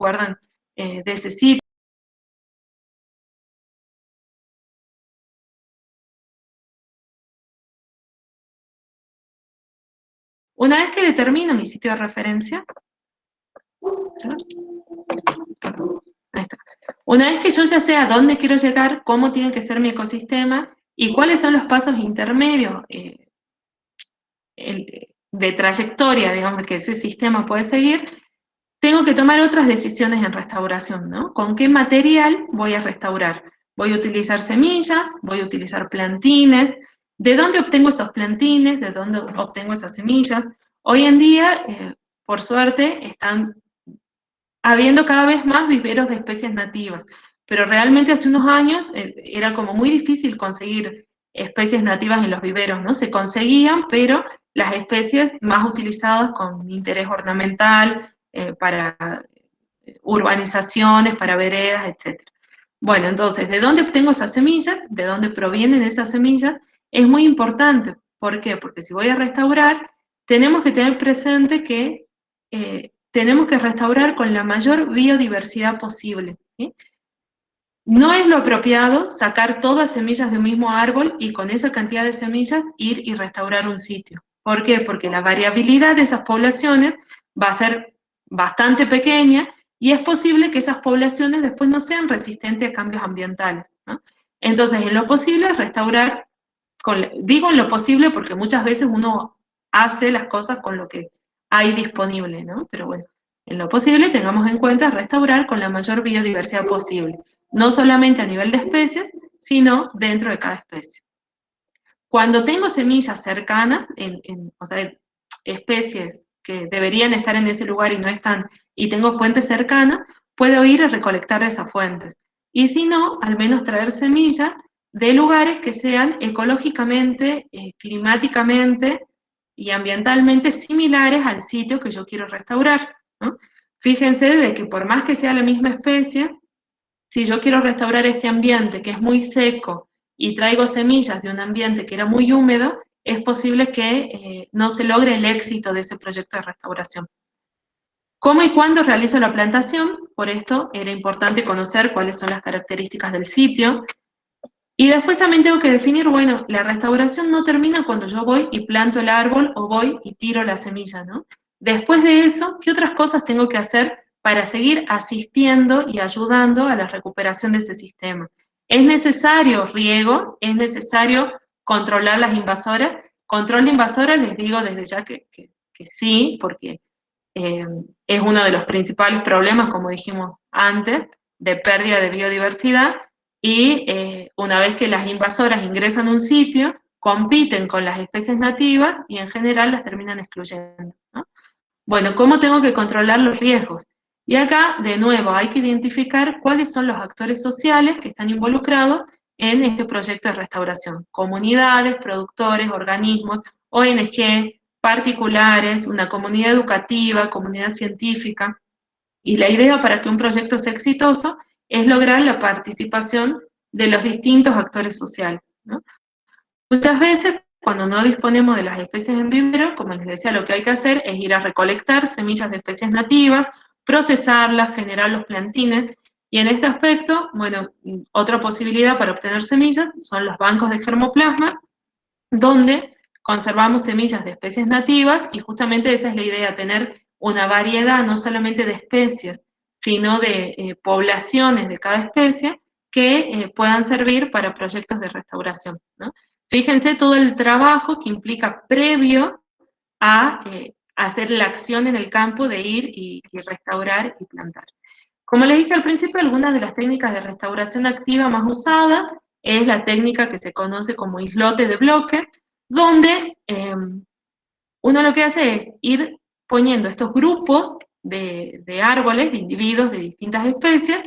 recuerdan de ese sitio. Una vez que determino mi sitio de referencia, ahí está. Una vez que yo ya sé a dónde quiero llegar, cómo tiene que ser mi ecosistema y cuáles son los pasos intermedios de trayectoria, digamos, que ese sistema puede seguir, tengo que tomar otras decisiones en restauración, ¿no? ¿Con qué material voy a restaurar? ¿Voy a utilizar semillas? ¿Voy a utilizar plantines? ¿De dónde obtengo esos plantines? ¿De dónde obtengo esas semillas? Hoy en día, por suerte, están habiendo cada vez más viveros de especies nativas, pero realmente hace unos años era como muy difícil conseguir especies nativas en los viveros, ¿no? Se conseguían, pero las especies más utilizadas con interés ornamental, para urbanizaciones, para veredas, etc. Bueno, entonces, ¿de dónde obtengo esas semillas? ¿De dónde provienen esas semillas? Es muy importante. ¿Por qué? Porque si voy a restaurar, tenemos que tener presente que tenemos que restaurar con la mayor biodiversidad posible, ¿sí? No es lo apropiado sacar todas semillas de un mismo árbol y con esa cantidad de semillas ir y restaurar un sitio. ¿Por qué? Porque la variabilidad de esas poblaciones va a ser bastante pequeña y es posible que esas poblaciones después no sean resistentes a cambios ambientales, ¿no? Entonces, en lo posible, restaurar, digo en lo posible porque muchas veces uno hace las cosas con lo que hay disponible, ¿no? Pero bueno, en lo posible tengamos en cuenta restaurar con la mayor biodiversidad posible, no solamente a nivel de especies, sino dentro de cada especie. Cuando tengo semillas cercanas, o sea, especies que deberían estar en ese lugar y no están, y tengo fuentes cercanas, puedo ir a recolectar de esas fuentes. Y si no, al menos traer semillas de lugares que sean ecológicamente, climáticamente y ambientalmente similares al sitio que yo quiero restaurar, ¿no? Fíjense de que por más que sea la misma especie, si yo quiero restaurar este ambiente que es muy seco y traigo semillas de un ambiente que era muy húmedo, es posible que no se logre el éxito de ese proyecto de restauración. ¿Cómo y cuándo realizo la plantación? Por esto era importante conocer cuáles son las características del sitio. Y después también tengo que definir, bueno, la restauración no termina cuando yo voy y planto el árbol o voy y tiro la semilla, ¿no? Después de eso, ¿qué otras cosas tengo que hacer para seguir asistiendo y ayudando a la recuperación de ese sistema? ¿Es necesario riego? ¿Es necesario controlar las invasoras? Control de invasoras les digo desde ya que sí, porque es uno de los principales problemas, como dijimos antes, de pérdida de biodiversidad, y una vez que las invasoras ingresan a un sitio, compiten con las especies nativas y en general las terminan excluyendo, ¿no? Bueno, ¿cómo tengo que controlar los riesgos? Y acá, de nuevo, hay que identificar cuáles son los actores sociales que están involucrados en este proyecto de restauración. Comunidades, productores, organismos, ONG, particulares, una comunidad educativa, comunidad científica. Y la idea para que un proyecto sea exitoso es lograr la participación de los distintos actores sociales, ¿no? Muchas veces, cuando no disponemos de las especies en vivero, como les decía, lo que hay que hacer es ir a recolectar semillas de especies nativas, procesarlas, generar los plantines, y en este aspecto, bueno, otra posibilidad para obtener semillas son los bancos de germoplasma, donde conservamos semillas de especies nativas, y justamente esa es la idea, tener una variedad no solamente de especies, sino de poblaciones de cada especie que puedan servir para proyectos de restauración, ¿no? Fíjense todo el trabajo que implica previo a hacer la acción en el campo de ir y restaurar y plantar. Como les dije al principio, algunas de las técnicas de restauración activa más usadas es la técnica que se conoce como islote de bloques, donde uno lo que hace es ir poniendo estos grupos de árboles, de individuos de distintas especies.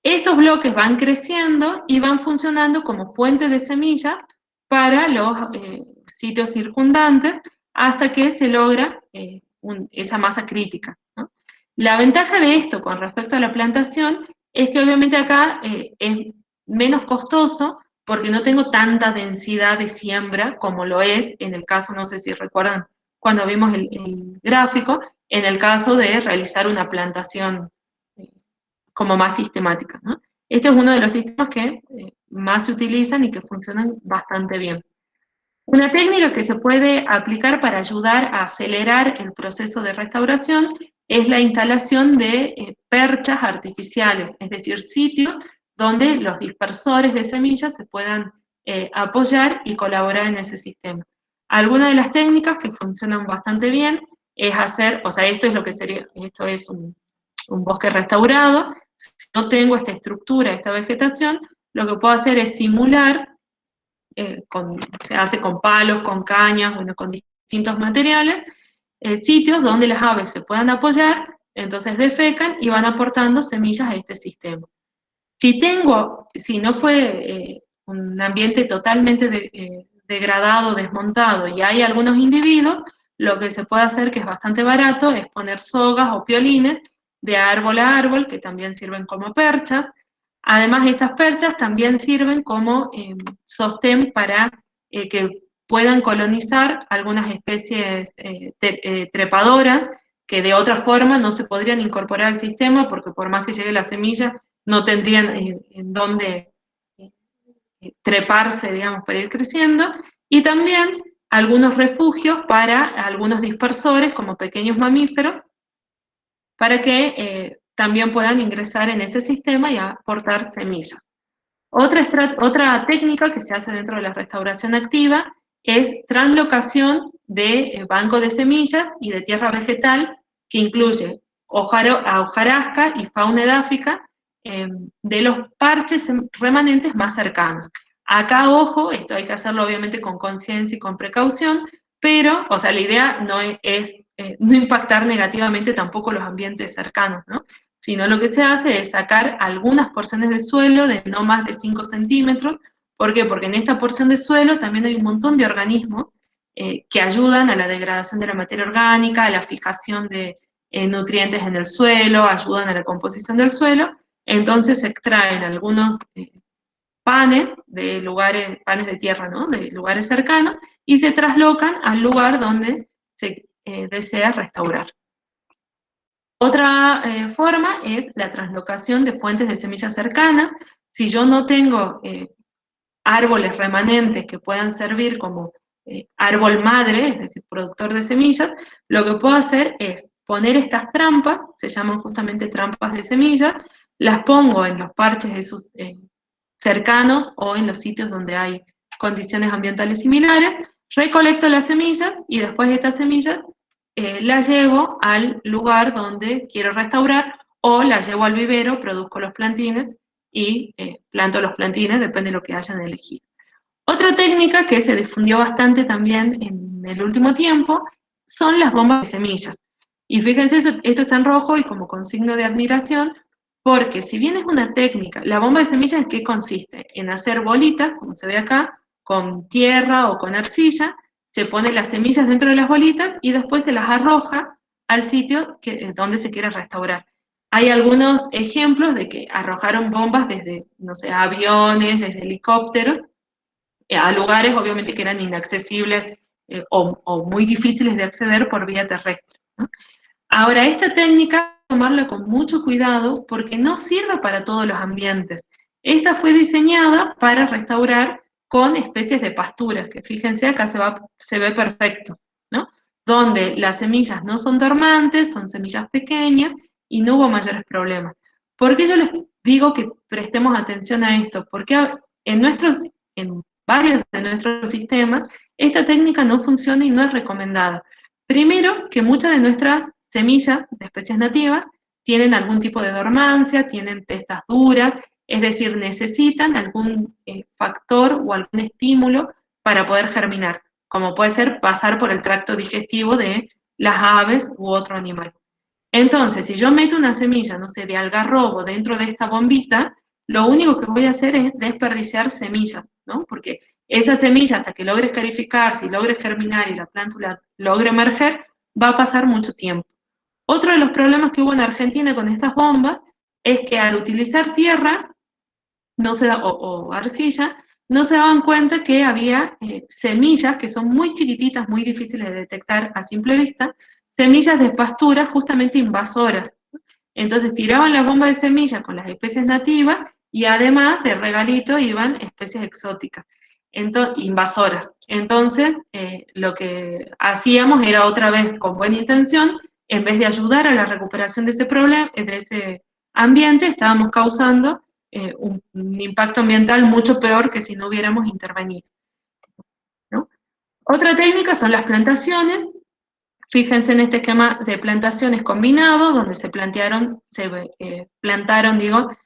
Estos bloques van creciendo y van funcionando como fuente de semillas para los sitios circundantes hasta que se logra esa masa crítica, ¿no? La ventaja de esto con respecto a la plantación es que obviamente acá es menos costoso porque no tengo tanta densidad de siembra como lo es en el caso, no sé si recuerdan cuando vimos el gráfico, en el caso de realizar una plantación como más sistemáticas, ¿no? Este es uno de los sistemas que más se utilizan y que funcionan bastante bien. Una técnica que se puede aplicar para ayudar a acelerar el proceso de restauración es la instalación de perchas artificiales, es decir, sitios donde los dispersores de semillas se puedan apoyar y colaborar en ese sistema. Algunas de las técnicas que funcionan bastante bien es hacer, o sea, esto es lo que sería, esto es un bosque restaurado. Si no tengo esta estructura, esta vegetación, lo que puedo hacer es simular, se hace con palos, con cañas, bueno, con distintos materiales, sitios donde las aves se puedan apoyar, entonces defecan y van aportando semillas a este sistema. Si no fue un ambiente totalmente degradado, desmontado, y hay algunos individuos, lo que se puede hacer, que es bastante barato, es poner sogas o piolines de árbol a árbol, que también sirven como perchas. Además, estas perchas también sirven como sostén para que puedan colonizar algunas especies trepadoras que de otra forma no se podrían incorporar al sistema, porque por más que llegue la semilla, no tendrían en dónde treparse, digamos, para ir creciendo, y también algunos refugios para algunos dispersores, como pequeños mamíferos, para que también puedan ingresar en ese sistema y aportar semillas. Otra técnica que se hace dentro de la restauración activa es translocación de banco de semillas y de tierra vegetal, que incluye hojarasca y fauna edáfica, de los parches remanentes más cercanos. Acá, ojo, esto hay que hacerlo obviamente con conciencia y con precaución, pero, o sea, la idea no es no impactar negativamente tampoco los ambientes cercanos, ¿no? Sino lo que se hace es sacar algunas porciones de suelo de no más de 5 centímetros. ¿Por qué? Porque en esta porción de suelo también hay un montón de organismos que ayudan a la degradación de la materia orgánica, a la fijación de nutrientes en el suelo, ayudan a la composición del suelo. Entonces se extraen algunos panes de lugares, panes de tierra, ¿no? De lugares cercanos, y se traslocan al lugar donde se desea restaurar. Otra forma es la translocación de fuentes de semillas cercanas. Si yo no tengo árboles remanentes que puedan servir como árbol madre, es decir, productor de semillas, lo que puedo hacer es poner estas trampas, se llaman justamente trampas de semillas, las pongo en los parches de esos cercanos o en los sitios donde hay condiciones ambientales similares, recolecto las semillas y después de estas semillas las llevo al lugar donde quiero restaurar, o las llevo al vivero, produzco los plantines y planto los plantines, depende de lo que hayan elegido. Otra técnica que se difundió bastante también en el último tiempo son las bombas de semillas. Y fíjense, esto está en rojo y como con signo de admiración, porque si bien es una técnica, la bomba de semillas, ¿en qué consiste? En hacer bolitas, como se ve acá, con tierra o con arcilla, se ponen las semillas dentro de las bolitas y después se las arroja al sitio donde se quiera restaurar. Hay algunos ejemplos de que arrojaron bombas desde, no sé, aviones, desde helicópteros, a lugares obviamente que eran inaccesibles o muy difíciles de acceder por vía terrestre, ¿no? Ahora, esta técnica hay que tomarla con mucho cuidado porque no sirve para todos los ambientes. Esta fue diseñada para restaurar con especies de pasturas, que fíjense acá se ve perfecto, ¿no? Donde las semillas no son dormantes, son semillas pequeñas y no hubo mayores problemas. ¿Por qué yo les digo que prestemos atención a esto? Porque en varios de nuestros sistemas esta técnica no funciona y no es recomendada. Primero, que muchas de nuestras semillas de especies nativas tienen algún tipo de dormancia, tienen testas duras, es decir, necesitan algún factor o algún estímulo para poder germinar, como puede ser pasar por el tracto digestivo de las aves u otro animal. Entonces, si yo meto una semilla, no sé, de algarrobo dentro de esta bombita, lo único que voy a hacer es desperdiciar semillas, ¿no? Porque esa semilla, hasta que logre escarificarse y logre germinar y la plántula logre emerger, va a pasar mucho tiempo. Otro de los problemas que hubo en Argentina con estas bombas es que al utilizar tierra o arcilla, no se daban cuenta que había semillas que son muy chiquititas, muy difíciles de detectar a simple vista, semillas de pastura justamente invasoras. Entonces tiraban las bombas de semillas con las especies nativas y además de regalito iban especies exóticas, invasoras. Entonces, lo que hacíamos era otra vez con buena intención, en vez de ayudar a la recuperación de ese problema, de ese ambiente, estábamos causando un impacto ambiental mucho peor que si no hubiéramos intervenido, ¿no? Otra técnica son las plantaciones. Fíjense en este esquema de plantaciones combinado, donde se plantaron, digo,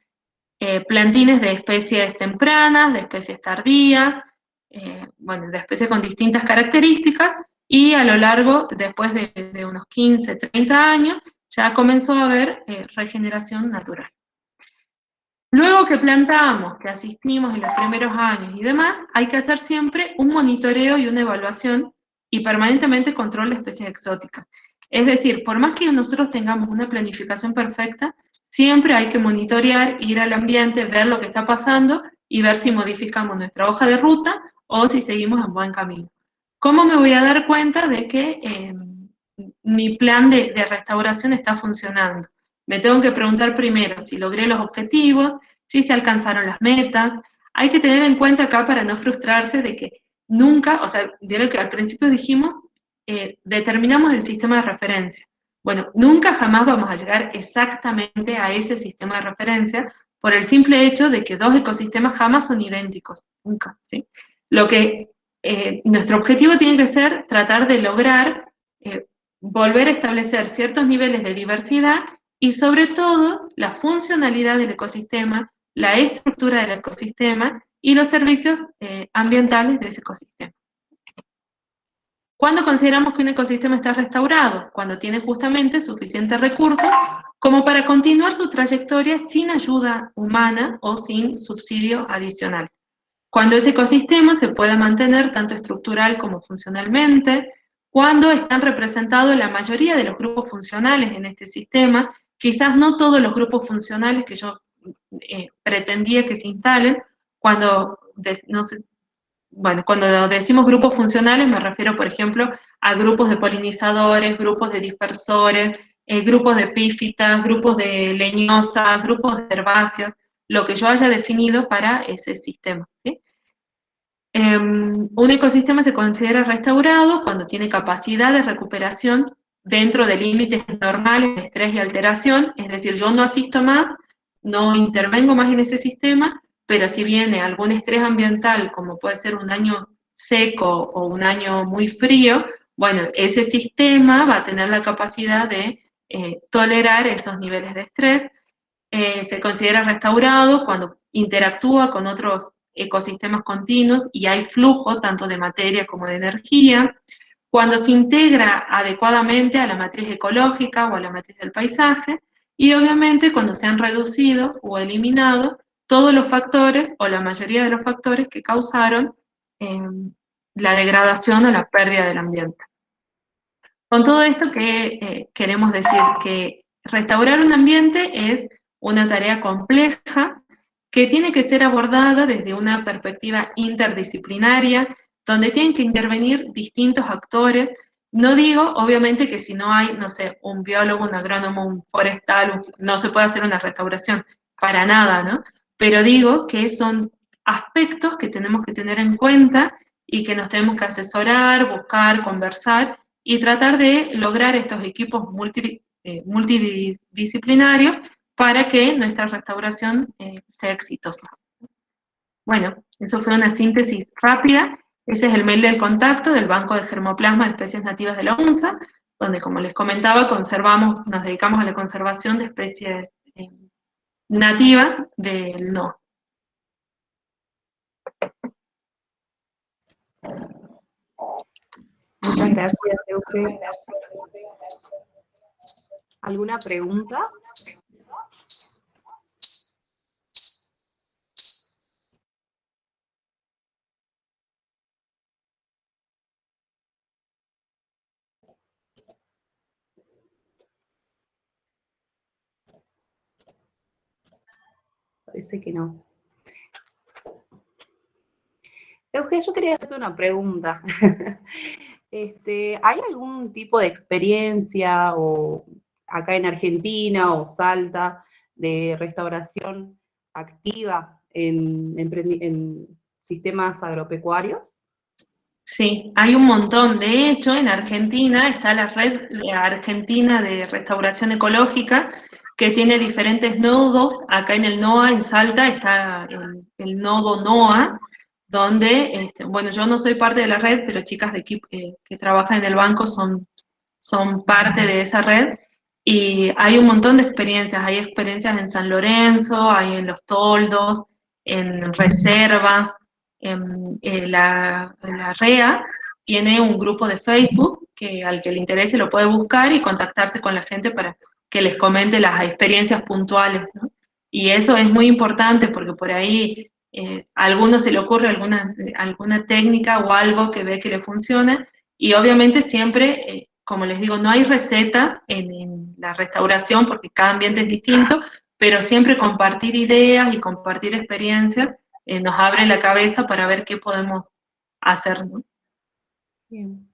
plantines de especies tempranas, de especies tardías, bueno, de especies con distintas características, y a lo largo, después de unos 15, 30 años, ya comenzó a haber regeneración natural. Luego que plantamos, que asistimos en los primeros años y demás, hay que hacer siempre un monitoreo y una evaluación y permanentemente control de especies exóticas. Es decir, por más que nosotros tengamos una planificación perfecta, siempre hay que monitorear, ir al ambiente, ver lo que está pasando y ver si modificamos nuestra hoja de ruta o si seguimos en buen camino. ¿Cómo me voy a dar cuenta de que mi plan de restauración está funcionando? Me tengo que preguntar primero si logré los objetivos, si se alcanzaron las metas. Hay que tener en cuenta acá para no frustrarse de que nunca, o sea, vieron que al principio dijimos, determinamos el sistema de referencia. Bueno, nunca jamás vamos a llegar exactamente a ese sistema de referencia por el simple hecho de que dos ecosistemas jamás son idénticos, nunca, ¿sí? Nuestro objetivo tiene que ser tratar de lograr volver a establecer ciertos niveles de diversidad y sobre todo la funcionalidad del ecosistema, la estructura del ecosistema y los servicios ambientales de ese ecosistema. ¿Cuándo consideramos que un ecosistema está restaurado? Cuando tiene justamente suficientes recursos como para continuar su trayectoria sin ayuda humana o sin subsidio adicional. Cuando ese ecosistema se pueda mantener tanto estructural como funcionalmente, cuando están representados la mayoría de los grupos funcionales en este sistema, quizás no todos los grupos funcionales que yo pretendía que se instalen, cuando, no sé, bueno, cuando decimos grupos funcionales me refiero, por ejemplo, a grupos de polinizadores, grupos de dispersores, grupos de epífitas, grupos de leñosas, grupos de herbáceas, lo que yo haya definido para ese sistema, ¿sí? Un ecosistema se considera restaurado cuando tiene capacidad de recuperación dentro de límites normales de estrés y alteración, es decir, yo no asisto más, no intervengo más en ese sistema, pero si viene algún estrés ambiental, como puede ser un año seco o un año muy frío, bueno, ese sistema va a tener la capacidad de tolerar esos niveles de estrés. Se considera restaurado cuando interactúa con otros ecosistemas continuos y hay flujo tanto de materia como de energía, cuando se integra adecuadamente a la matriz ecológica o a la matriz del paisaje, y obviamente cuando se han reducido o eliminado todos los factores o la mayoría de los factores que causaron eh, la degradación o la pérdida del ambiente. Con todo esto que queremos decir que restaurar un ambiente es una tarea compleja que tiene que ser abordada desde una perspectiva interdisciplinaria, donde tienen que intervenir distintos actores. No digo, obviamente, que si no hay, no sé, un biólogo, un agrónomo, un forestal, no se puede hacer una restauración, para nada, ¿no? Pero digo que son aspectos que tenemos que tener en cuenta y que nos tenemos que asesorar, buscar, conversar y tratar de lograr estos equipos multidisciplinarios para que nuestra restauración sea exitosa. Bueno, eso fue una síntesis rápida. Ese es el mail del contacto del Banco de Germoplasma de Especies Nativas de la UNSA, donde, como les comentaba, nos dedicamos a la conservación de especies nativas del NOA. Muchas gracias, Euge. ¿Alguna pregunta? Parece que no. Euge, yo quería hacerte una pregunta. ¿Hay algún tipo de experiencia o acá en Argentina o Salta de restauración activa en sistemas agropecuarios? Sí, hay un montón. De hecho, en Argentina está la red argentina de restauración ecológica, que tiene diferentes nodos. Acá en el NOA, en Salta, está el nodo NOA, donde, bueno, yo no soy parte de la red, pero chicas de equipo que trabajan en el banco son parte de esa red. Y hay un montón de experiencias. Hay experiencias en San Lorenzo, hay en Los Toldos, en reservas. La REA tiene un grupo de Facebook que al que le interese lo puede buscar y contactarse con la gente para que les comente las experiencias puntuales, ¿no? Y eso es muy importante porque por ahí a alguno se le ocurre alguna técnica o algo que ve que le funciona, y obviamente siempre, como les digo, no hay recetas en la restauración porque cada ambiente es distinto, pero siempre compartir ideas y compartir experiencias nos abre la cabeza para ver qué podemos hacer, ¿no? Bien.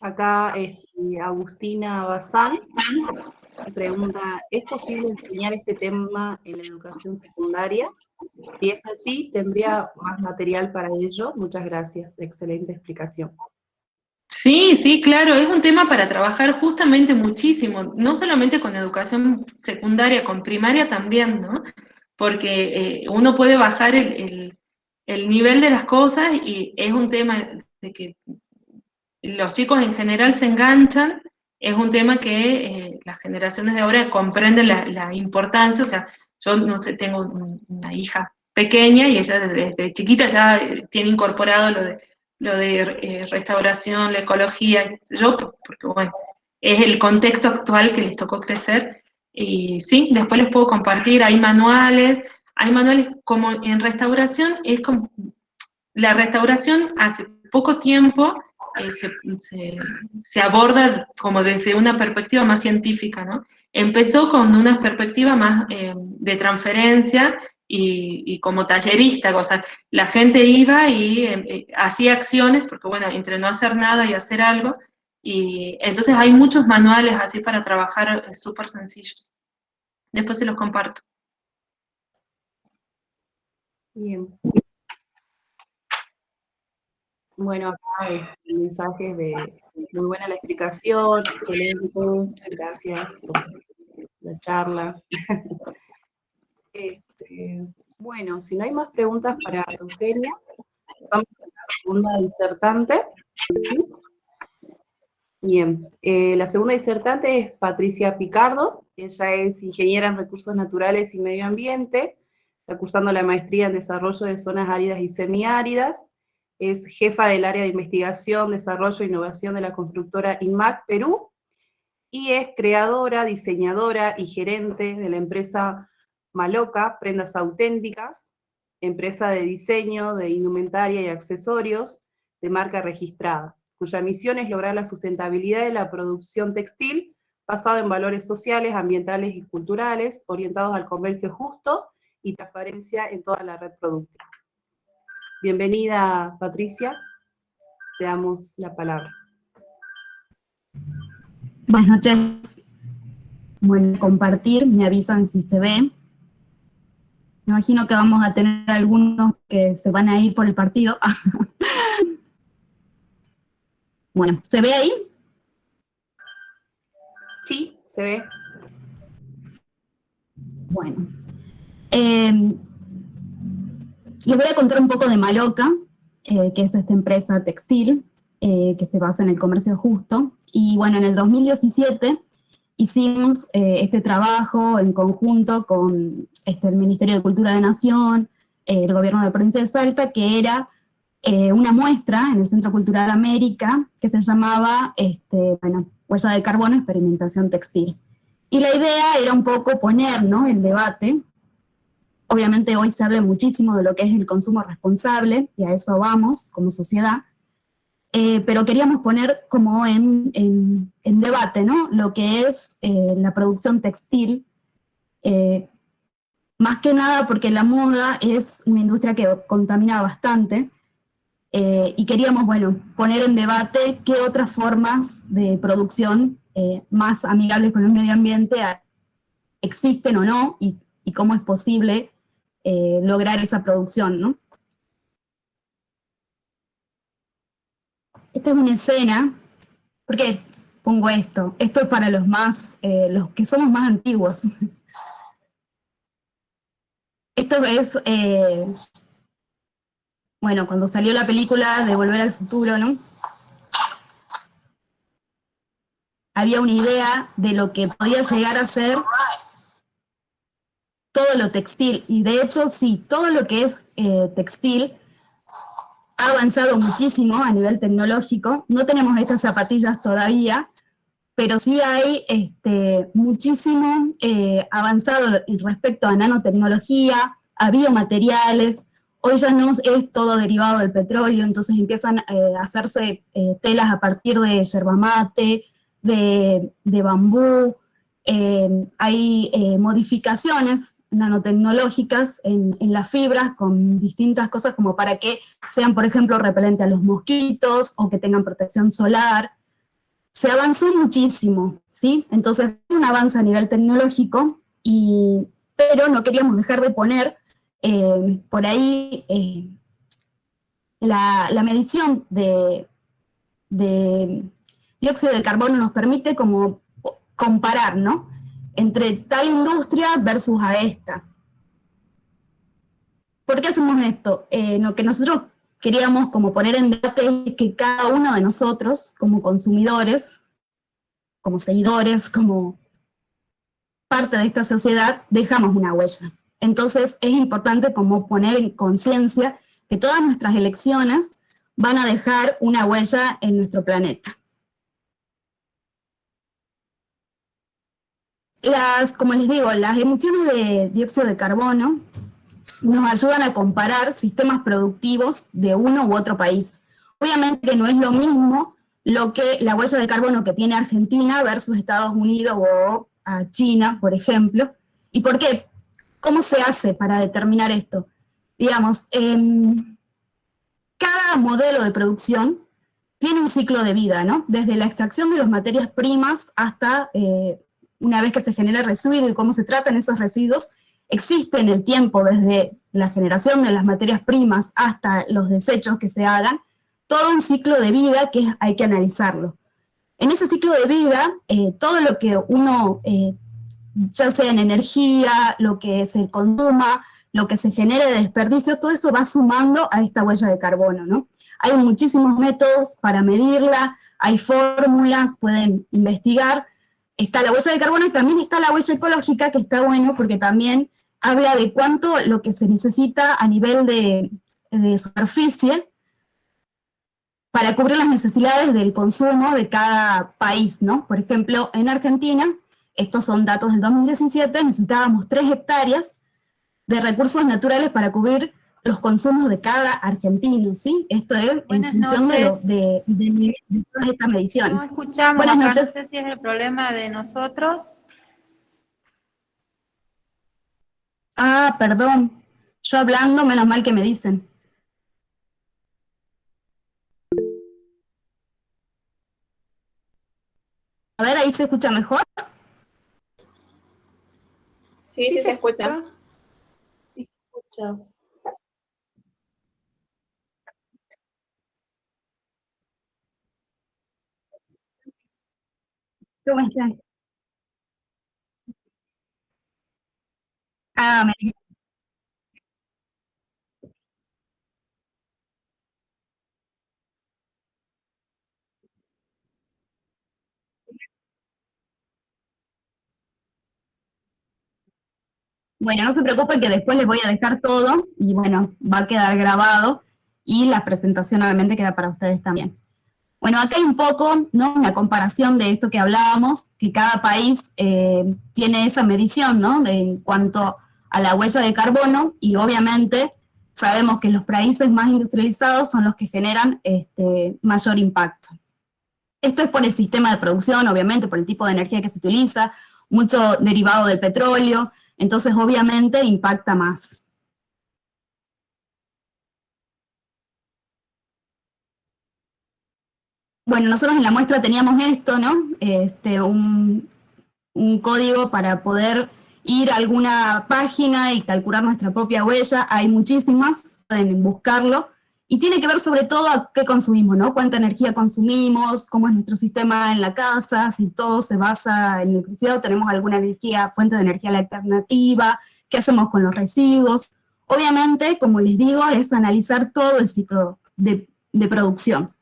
Acá Agustina Bazán pregunta, ¿es posible enseñar este tema en la educación secundaria? Si es así, ¿tendría más material para ello? Muchas gracias, excelente explicación. Sí, sí, claro, es un tema para trabajar justamente muchísimo, no solamente con educación secundaria, con primaria también, ¿no? Porque uno puede bajar el nivel de las cosas y es un tema de que los chicos en general se enganchan, es un tema que las generaciones de ahora comprenden la importancia. O sea, yo no sé, tengo una hija pequeña y ella desde chiquita ya tiene incorporado lo de restauración, la ecología, yo, porque bueno, es el contexto actual que les tocó crecer. Y sí, después les puedo compartir, hay manuales como en restauración, es como, la restauración hace poco tiempo se aborda como desde una perspectiva más científica, ¿no? Empezó con una perspectiva más de transferencia y como tallerista, o sea, la gente iba y hacía acciones, porque bueno, entre no hacer nada y hacer algo, y entonces hay muchos manuales así para trabajar súper sencillos. Después se los comparto. Bien. Bueno, acá mensajes de muy buena la explicación, excelente, gracias por la charla. Bueno, si no hay más preguntas para Eugenia, pasamos a la segunda disertante. ¿Sí? Bien, la segunda disertante es Patricia Picardo. Ella es ingeniera en recursos naturales y medio ambiente, está cursando la maestría en desarrollo de zonas áridas y semiáridas, es jefa del área de investigación, desarrollo e innovación de la constructora INMAC Perú, y es creadora, diseñadora y gerente de la empresa Maloca, Prendas Auténticas, empresa de diseño de indumentaria y accesorios de marca registrada, cuya misión es lograr la sustentabilidad de la producción textil basada en valores sociales, ambientales y culturales, orientados al comercio justo y transparencia en toda la red productiva. Bienvenida, Patricia, te damos la palabra. Buenas noches. Bueno, compartir, me avisan si se ve. Me imagino que vamos a tener algunos que se van a ir por el partido. Bueno, ¿se ve ahí? Sí, se ve. Bueno. Les voy a contar un poco de Maloca, que es esta empresa textil que se basa en el comercio justo. Y bueno, en el 2017 hicimos este trabajo en conjunto con el Ministerio de Cultura de Nación, el gobierno de la provincia de Salta, que era una muestra en el Centro Cultural América que se llamaba Huella de Carbono, Experimentación Textil. Y la idea era un poco poner, ¿no?, el debate. Obviamente hoy se habla muchísimo de lo que es el consumo responsable, y a eso vamos como sociedad, pero queríamos poner como en debate, ¿no?, lo que es la producción textil, más que nada porque la moda es una industria que contamina bastante, y queríamos, bueno, poner en debate qué otras formas de producción más amigables con el medio ambiente existen o no, y cómo es posible lograr esa producción, ¿no? Esta es una escena, ¿por qué pongo esto? Esto es para los que somos más antiguos. Esto es, bueno, cuando salió la película de Volver al Futuro, ¿no? Había una idea de lo que podía llegar a ser todo lo textil, y de hecho sí, todo lo que es textil ha avanzado muchísimo a nivel tecnológico. No tenemos estas zapatillas todavía, pero sí hay muchísimo avanzado respecto a nanotecnología, a biomateriales. Hoy ya no es todo derivado del petróleo, entonces empiezan a hacerse telas a partir de yerba mate, de bambú. Hay modificaciones nanotecnológicas en las fibras con distintas cosas como para que sean, por ejemplo, repelentes a los mosquitos o que tengan protección solar. Se avanzó muchísimo, ¿sí? Entonces, un avance a nivel tecnológico, pero no queríamos dejar de poner por ahí la medición de dióxido de carbono nos permite como comparar, ¿no? Entre tal industria versus a esta. ¿Por qué hacemos esto? Lo que nosotros queríamos como poner en debate es que cada uno de nosotros, como consumidores, como seguidores, como parte de esta sociedad, dejamos una huella. Entonces es importante como poner en conciencia que todas nuestras elecciones van a dejar una huella en nuestro planeta. Como les digo, las emisiones de dióxido de carbono nos ayudan a comparar sistemas productivos de uno u otro país. Obviamente que no es lo mismo la huella de carbono que tiene Argentina versus Estados Unidos o a China, por ejemplo. ¿Y por qué? ¿Cómo se hace para determinar esto? Digamos, cada modelo de producción tiene un ciclo de vida, ¿no? Desde la extracción de las materias primas hasta una vez que se genera el residuo y cómo se tratan esos residuos, existe en el tiempo, desde la generación de las materias primas hasta los desechos que se hagan, todo un ciclo de vida que hay que analizarlo. En ese ciclo de vida, todo lo que uno, ya sea en energía, lo que se consuma, lo que se genere de desperdicios, todo eso va sumando a esta huella de carbono, ¿no? Hay muchísimos métodos para medirla, hay fórmulas, pueden investigar. Está la huella de carbono y también está la huella ecológica, que está bueno porque también habla de cuánto lo que se necesita a nivel de superficie para cubrir las necesidades del consumo de cada país, ¿no? Por ejemplo, en Argentina, estos son datos del 2017, necesitábamos 3 hectáreas de recursos naturales para cubrir los consumos de cada argentino, ¿sí? Esto es en función de todas estas mediciones. No escuchamos. Buenas acá, noches. no sé si es el problema de nosotros. Ah, perdón. Yo hablando, menos mal que me dicen. A ver, ¿ahí se escucha mejor? Sí, sí se escucha. Sí se escucha. ¿Cómo estás? Ah, bueno, no se preocupen que después les voy a dejar todo y bueno, va a quedar grabado y la presentación obviamente queda para ustedes también. Bueno, acá hay un poco, ¿no? Una comparación de esto que hablábamos, que cada país tiene esa medición, ¿no? En cuanto a la huella de carbono, y obviamente sabemos que los países más industrializados son los que generan mayor impacto. Esto es por el sistema de producción, obviamente, por el tipo de energía que se utiliza, mucho derivado del petróleo, entonces obviamente impacta más. Bueno, nosotros en la muestra teníamos esto, ¿no? Un código para poder ir a alguna página y calcular nuestra propia huella. Hay muchísimas, pueden buscarlo. Y tiene que ver sobre todo a qué consumimos, ¿no? Cuánta energía consumimos, cómo es nuestro sistema en la casa, si todo se basa en electricidad o tenemos alguna energía, fuente de energía alternativa, qué hacemos con los residuos. Obviamente, como les digo, es analizar todo el ciclo de producción.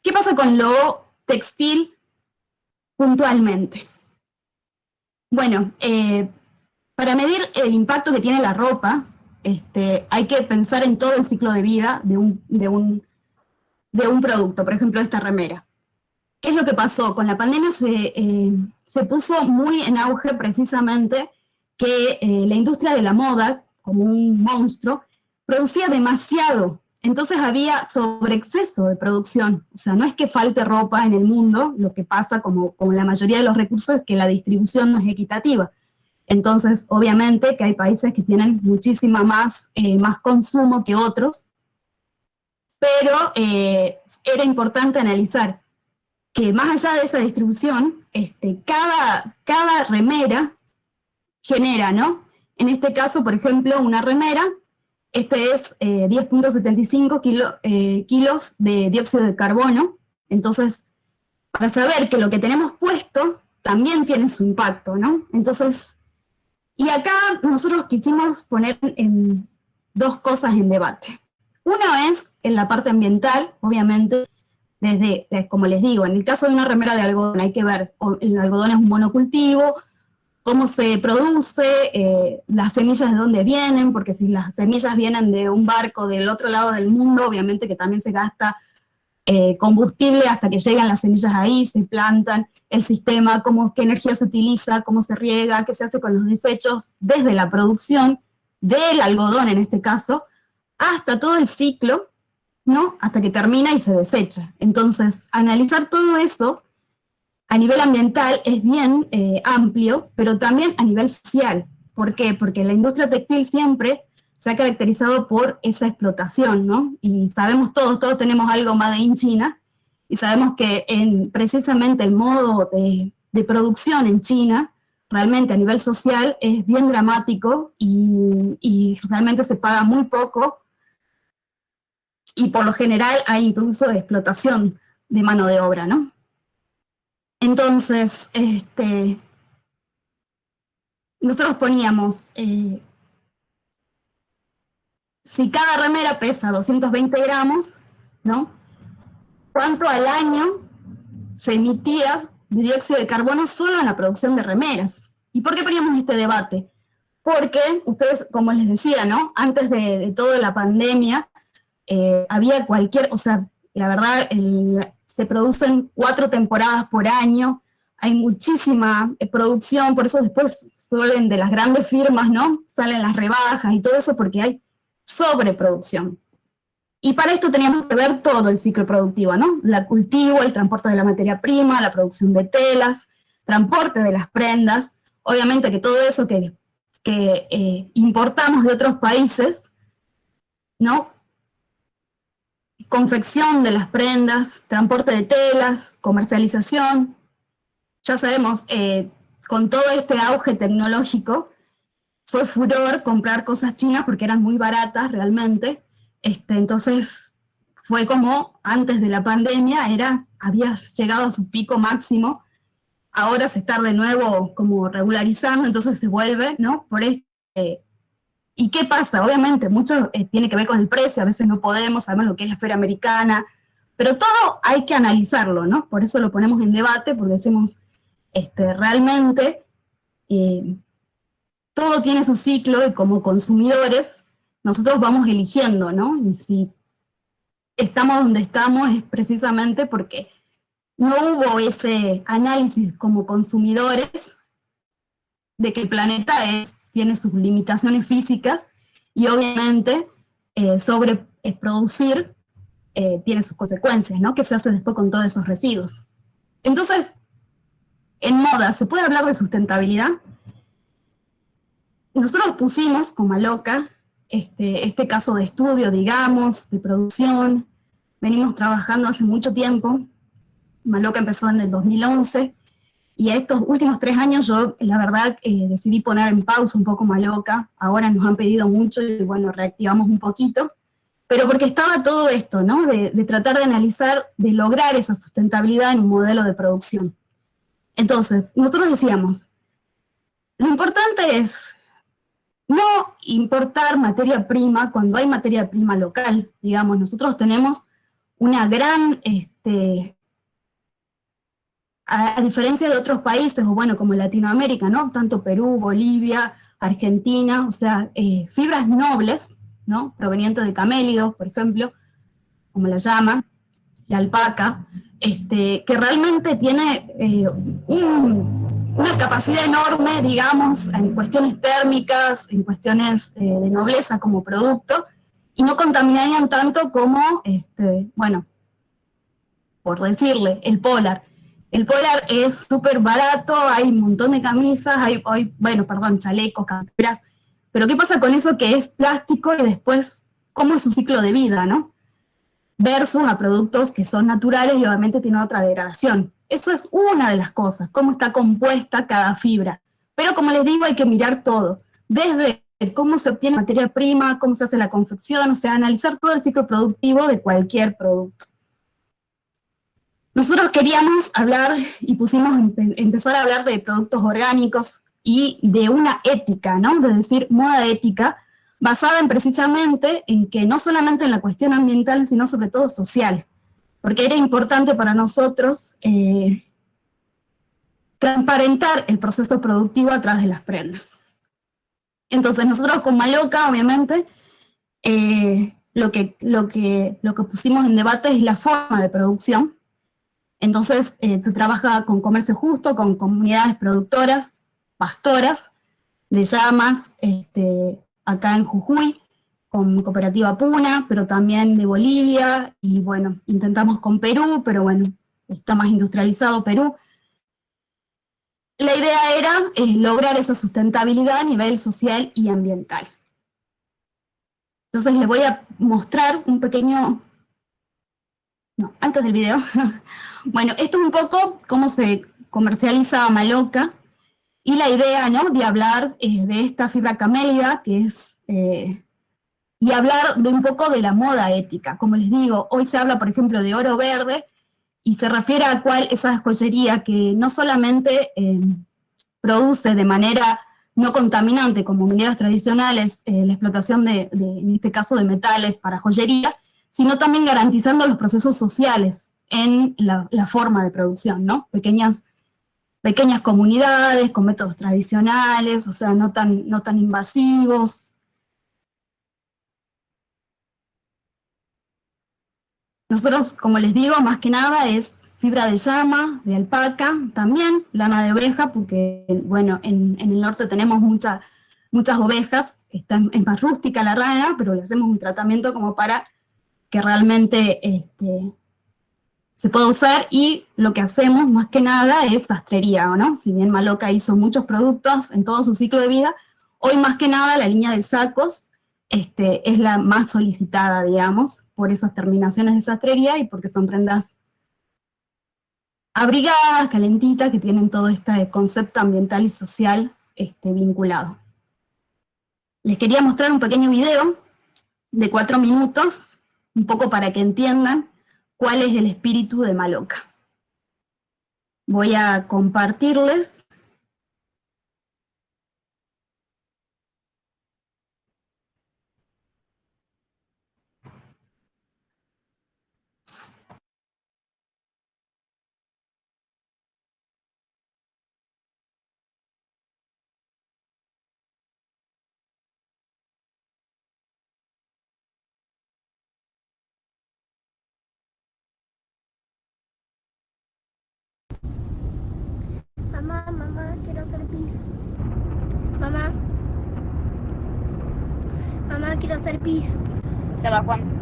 ¿Qué pasa con lo textil puntualmente? Bueno, para medir el impacto que tiene la ropa, hay que pensar en todo el ciclo de vida de un producto, por ejemplo, esta remera. ¿Qué es lo que pasó? Con la pandemia se puso muy en auge precisamente que la industria de la moda, como un monstruo, producía demasiado. Entonces había sobreexceso de producción. O sea, no es que falte ropa en el mundo, lo que pasa como la mayoría de los recursos es que la distribución no es equitativa. Entonces, obviamente que hay países que tienen muchísima más consumo que otros, pero era importante analizar que más allá de esa distribución, cada remera genera, ¿no? En este caso, por ejemplo, una remera, es 10.75 kilos de dióxido de carbono. Entonces, para saber que lo que tenemos puesto también tiene su impacto, ¿no? Entonces, y acá nosotros quisimos poner dos cosas en debate. Uno es en la parte ambiental, obviamente, desde, como les digo, en el caso de una remera de algodón hay que ver, el algodón es un monocultivo, cómo se produce, las semillas de dónde vienen, porque si las semillas vienen de un barco del otro lado del mundo, obviamente que también se gasta combustible hasta que llegan las semillas ahí, se plantan, el sistema, qué energía se utiliza, cómo se riega, qué se hace con los desechos, desde la producción del algodón en este caso, hasta todo el ciclo, ¿no? Hasta que termina y se desecha. Entonces, analizar todo eso a nivel ambiental es bien amplio, pero también a nivel social. ¿Por qué? Porque la industria textil siempre se ha caracterizado por esa explotación, ¿no? Y sabemos todos tenemos algo made in China, y sabemos que precisamente el modo de producción en China, realmente a nivel social, es bien dramático y realmente se paga muy poco, y por lo general hay incluso explotación de mano de obra, ¿no? Entonces, nosotros poníamos, si cada remera pesa 220 gramos, ¿no? ¿Cuánto al año se emitía de dióxido de carbono solo en la producción de remeras? ¿Y por qué poníamos este debate? Porque ustedes, como les decía, ¿no? Antes de toda la pandemia, había o sea, la verdad, se producen 4 temporadas por año, hay muchísima producción, por eso después suelen de las grandes firmas, ¿no? Salen las rebajas y todo eso porque hay sobreproducción. Y para esto teníamos que ver todo el ciclo productivo, ¿no? El cultivo, el transporte de la materia prima, la producción de telas, transporte de las prendas, obviamente que todo eso que importamos de otros países, ¿no? Confección de las prendas, transporte de telas, comercialización. Ya sabemos, con todo este auge tecnológico, fue furor comprar cosas chinas porque eran muy baratas realmente. Entonces, fue como antes de la pandemia, había llegado a su pico máximo, ahora se está de nuevo como regularizando, entonces se vuelve, ¿no? ¿Y qué pasa? Obviamente, mucho tiene que ver con el precio, a veces no podemos, sabemos lo que es la feria americana, pero todo hay que analizarlo, ¿no? Por eso lo ponemos en debate, porque decimos, realmente, todo tiene su ciclo y como consumidores, nosotros vamos eligiendo, ¿no? Y si estamos donde estamos es precisamente porque no hubo ese análisis como consumidores de que el planeta tiene sus limitaciones físicas y obviamente sobreproducir tiene sus consecuencias, ¿no? ¿Qué se hace después con todos esos residuos? Entonces, en moda, ¿se puede hablar de sustentabilidad? Nosotros pusimos como Maloca este caso de estudio, digamos, de producción, venimos trabajando hace mucho tiempo, Maloca empezó en el 2011, y estos últimos 3 años yo, la verdad, decidí poner en pausa un poco Maloca. Ahora nos han pedido mucho y bueno, reactivamos un poquito. Pero porque estaba todo esto, ¿no? De tratar de analizar, de lograr esa sustentabilidad en un modelo de producción. Entonces, nosotros decíamos, lo importante es no importar materia prima cuando hay materia prima local. Digamos, nosotros tenemos una gran, a diferencia de otros países, o bueno, como Latinoamérica, ¿no? Tanto Perú, Bolivia, Argentina, o sea, fibras nobles, ¿no? Provenientes de camélidos, por ejemplo, como la llama, la alpaca, que realmente tiene una capacidad enorme, digamos, en cuestiones térmicas, en cuestiones de nobleza como producto, y no contaminarían tanto como, bueno, por decirle, el polar. El polar es súper barato, hay un montón de camisas, chalecos, camperas, pero ¿qué pasa con eso que es plástico y después cómo es su ciclo de vida, ¿no? Versus a productos que son naturales y obviamente tienen otra degradación. Eso es una de las cosas, cómo está compuesta cada fibra. Pero como les digo, hay que mirar todo, desde cómo se obtiene materia prima, cómo se hace la confección, o sea, analizar todo el ciclo productivo de cualquier producto. Nosotros queríamos hablar y empezar a hablar de productos orgánicos y de una ética, ¿no? De decir, moda ética, basada precisamente en que no solamente en la cuestión ambiental, sino sobre todo social, porque era importante para nosotros transparentar el proceso productivo a través de las prendas. Entonces nosotros con Maloca, obviamente, lo que pusimos en debate es la forma de producción. Entonces se trabaja con comercio justo, con comunidades productoras, pastoras, de llamas, acá en Jujuy, con Cooperativa Puna, pero también de Bolivia, y bueno, intentamos con Perú, pero bueno, está más industrializado Perú. La idea era lograr esa sustentabilidad a nivel social y ambiental. Entonces les voy a mostrar un pequeño... No, antes del video. Bueno, esto es un poco cómo se comercializa Maloca, y la idea, ¿no?, de hablar de esta fibra camélida, que es... y hablar de un poco de la moda ética. Como les digo, hoy se habla, por ejemplo, de oro verde, y se refiere a esa joyería que no solamente produce de manera no contaminante, como mineras tradicionales, la explotación en este caso, de metales para joyería, sino también garantizando los procesos sociales en la forma de producción, ¿no? Pequeñas comunidades con métodos tradicionales, o sea, no tan invasivos. Nosotros, como les digo, más que nada es fibra de llama, de alpaca, también lana de oveja, porque, bueno, en el norte tenemos muchas ovejas, es más rústica la rana, pero le hacemos un tratamiento como para que realmente se pueda usar, y lo que hacemos más que nada es sastrería, ¿no? Si bien Maloca hizo muchos productos en todo su ciclo de vida, hoy más que nada la línea de sacos es la más solicitada, digamos, por esas terminaciones de sastrería y porque son prendas abrigadas, calentitas, que tienen todo este concepto ambiental y social vinculado. Les quería mostrar un pequeño video de 4 minutos, un poco para que entiendan cuál es el espíritu de Maloca. Voy a compartirles. Mamá, quiero hacer pis. Mamá. Mamá, quiero hacer pis. Ya va, Juan.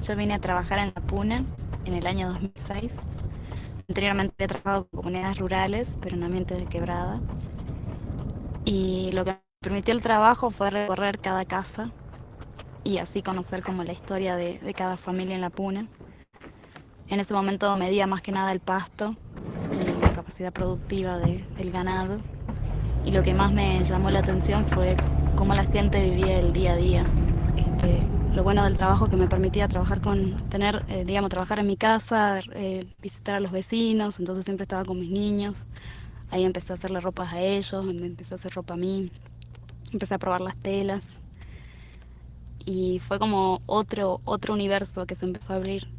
Yo vine a trabajar en la Puna en el año 2006. Anteriormente había trabajado con comunidades rurales, pero en ambientes de quebrada. Y lo que me permitió el trabajo fue recorrer cada casa y así conocer como la historia de cada familia en la Puna. En ese momento medía más que nada el pasto y la capacidad productiva del ganado. Y lo que más me llamó la atención fue cómo la gente vivía el día a día. Lo bueno del trabajo que me permitía trabajar trabajar en mi casa, visitar a los vecinos, entonces siempre estaba con mis niños. Ahí empecé a hacerle ropas a ellos, me empecé a hacer ropa a mí, empecé a probar las telas. Y fue como otro universo que se empezó a abrir.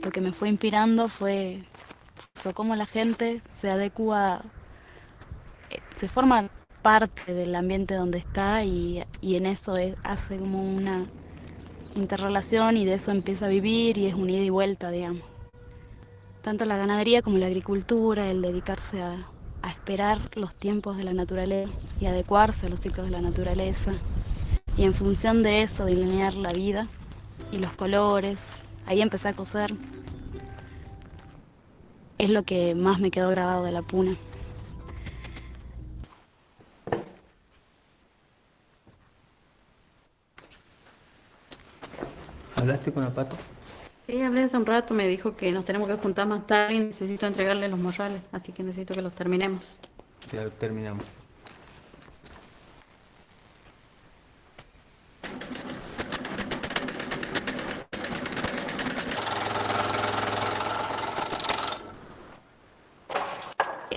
Lo que me fue inspirando fue eso, cómo la gente se adecua, se forma parte del ambiente donde está y en eso hace como una interrelación y de eso empieza a vivir y es un ida y vuelta, digamos. Tanto la ganadería como la agricultura, el dedicarse a esperar los tiempos de la naturaleza y adecuarse a los ciclos de la naturaleza. Y en función de eso, delinear la vida y los colores. Ahí empecé a coser. Es lo que más me quedó grabado de la Puna. ¿Hablaste con Apato? Sí, hablé hace un rato, me dijo que nos tenemos que juntar más tarde y necesito entregarle los morrales, así que necesito que los terminemos. Ya terminamos.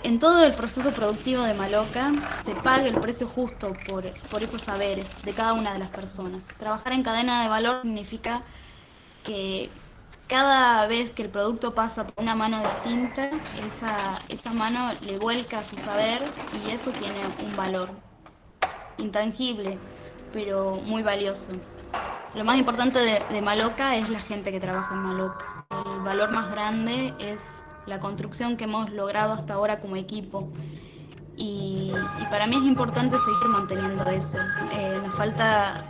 En todo el proceso productivo de Maloca se paga el precio justo por esos saberes de cada una de las personas. Trabajar en cadena de valor significa que cada vez que el producto pasa por una mano distinta, esa mano le vuelca su saber y eso tiene un valor intangible, pero muy valioso. Lo más importante de Maloca es la gente que trabaja en Maloca. El valor más grande es la construcción que hemos logrado hasta ahora como equipo. Y para mí es importante seguir manteniendo eso. Nos falta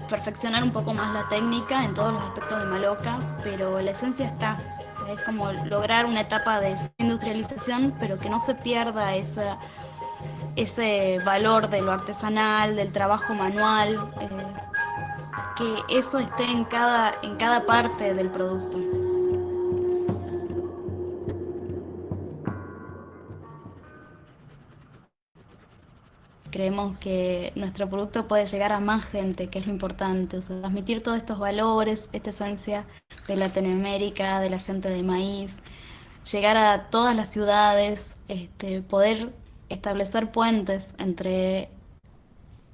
perfeccionar un poco más la técnica en todos los aspectos de Maloca, pero la esencia está. O sea, es como lograr una etapa de industrialización, pero que no se pierda ese valor de lo artesanal, del trabajo manual, que eso esté en cada parte del producto. Creemos que nuestro producto puede llegar a más gente, que es lo importante, o sea, transmitir todos estos valores, esta esencia de Latinoamérica, de la gente de maíz, llegar a todas las ciudades, poder establecer puentes entre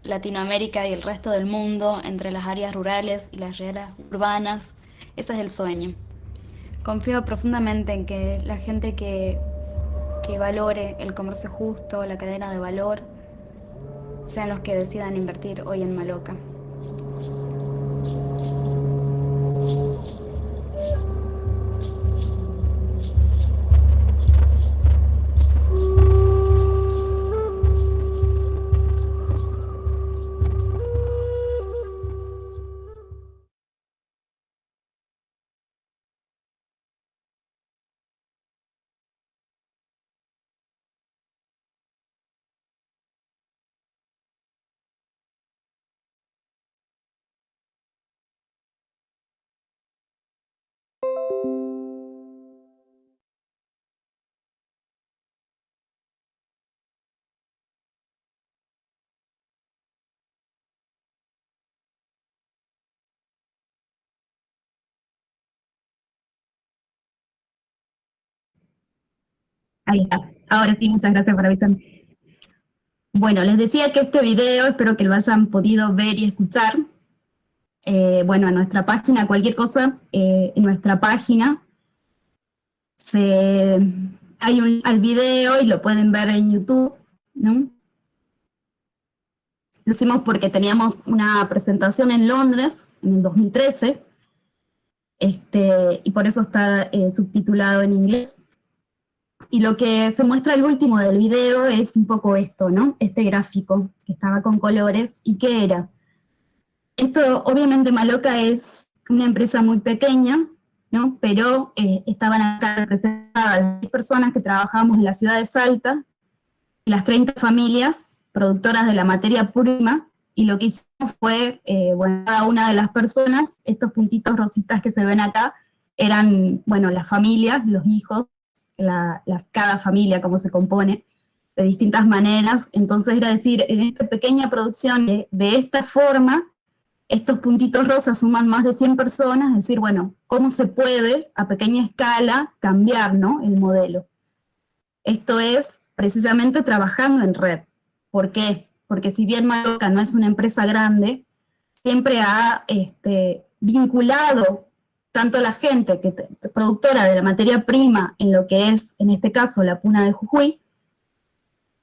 Latinoamérica y el resto del mundo, entre las áreas rurales y las áreas urbanas. Ese es el sueño. Confío profundamente en que la gente que valore el comercio justo, la cadena de valor, sean los que decidan invertir hoy en Maloca. Ahí está. Ahora sí, muchas gracias por avisarme. Bueno, les decía que este video, espero que lo hayan podido ver y escuchar. Bueno, en nuestra página, cualquier cosa, en nuestra página hay al video y lo pueden ver en YouTube, ¿no? Lo hicimos porque teníamos una presentación en Londres en el 2013, y por eso está subtitulado en inglés. Y lo que se muestra al último del video es un poco esto, ¿no? Este gráfico que estaba con colores. ¿Y qué era? Esto, obviamente, Maloca es una empresa muy pequeña, ¿no? Pero estaban acá representadas las 10 personas que trabajábamos en la ciudad de Salta, las 30 familias productoras de la materia prima, y lo que hicimos fue, bueno, cada una de las personas, estos puntitos rositas que se ven acá, eran, bueno, las familias, los hijos, cada familia, cómo se compone, de distintas maneras. Entonces era decir, en esta pequeña producción, de esta forma, estos puntitos rosas suman más de 100 personas, es decir, bueno, ¿cómo se puede a pequeña escala cambiar, ¿no?, el modelo? Esto es precisamente trabajando en red. ¿Por qué? Porque si bien Maloca no es una empresa grande, siempre ha vinculado tanto la gente productora de la materia prima en lo que es, en este caso, la Puna de Jujuy,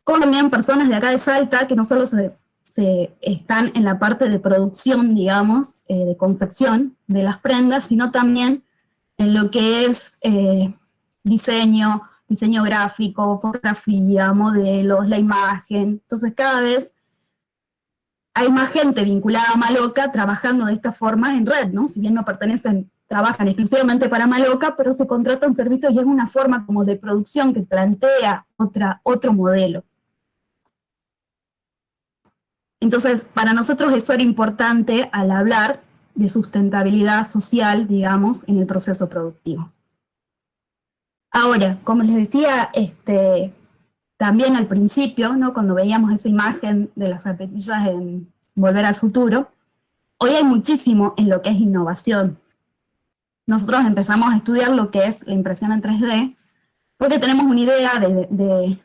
como también personas de acá de Salta que no solo se están en la parte de producción, digamos, de confección de las prendas, sino también en lo que es diseño gráfico, fotografía, modelos, la imagen. Entonces cada vez hay más gente vinculada a Maloca trabajando de esta forma en red, ¿no? Si bien no trabajan exclusivamente para Maloca, pero se contratan servicios y es una forma como de producción que plantea otro modelo. Entonces, para nosotros eso era importante al hablar de sustentabilidad social, digamos, en el proceso productivo. Ahora, como les decía, también al principio, ¿no?, cuando veíamos esa imagen de las zapatillas en Volver al Futuro, hoy hay muchísimo en lo que es innovación. Nosotros empezamos a estudiar lo que es la impresión en 3D, porque tenemos una idea de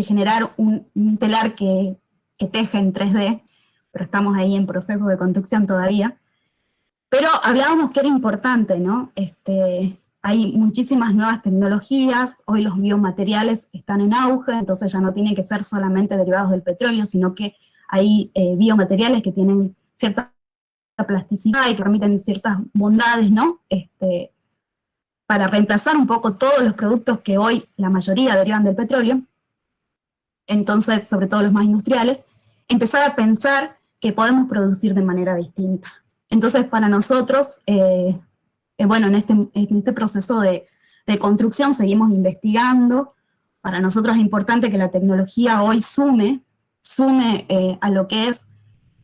generar un telar que teje en 3D, pero estamos ahí en proceso de construcción todavía. Pero hablábamos que era importante, ¿no? Hay muchísimas nuevas tecnologías, hoy los biomateriales están en auge, entonces ya no tienen que ser solamente derivados del petróleo, sino que hay biomateriales que tienen cierta plasticidad y que permiten ciertas bondades, ¿no? Para reemplazar un poco todos los productos que hoy la mayoría derivan del petróleo, entonces, sobre todo los más industriales, empezar a pensar que podemos producir de manera distinta. Entonces, para nosotros, bueno, en este proceso de construcción seguimos investigando. Para nosotros es importante que la tecnología hoy sume a lo que es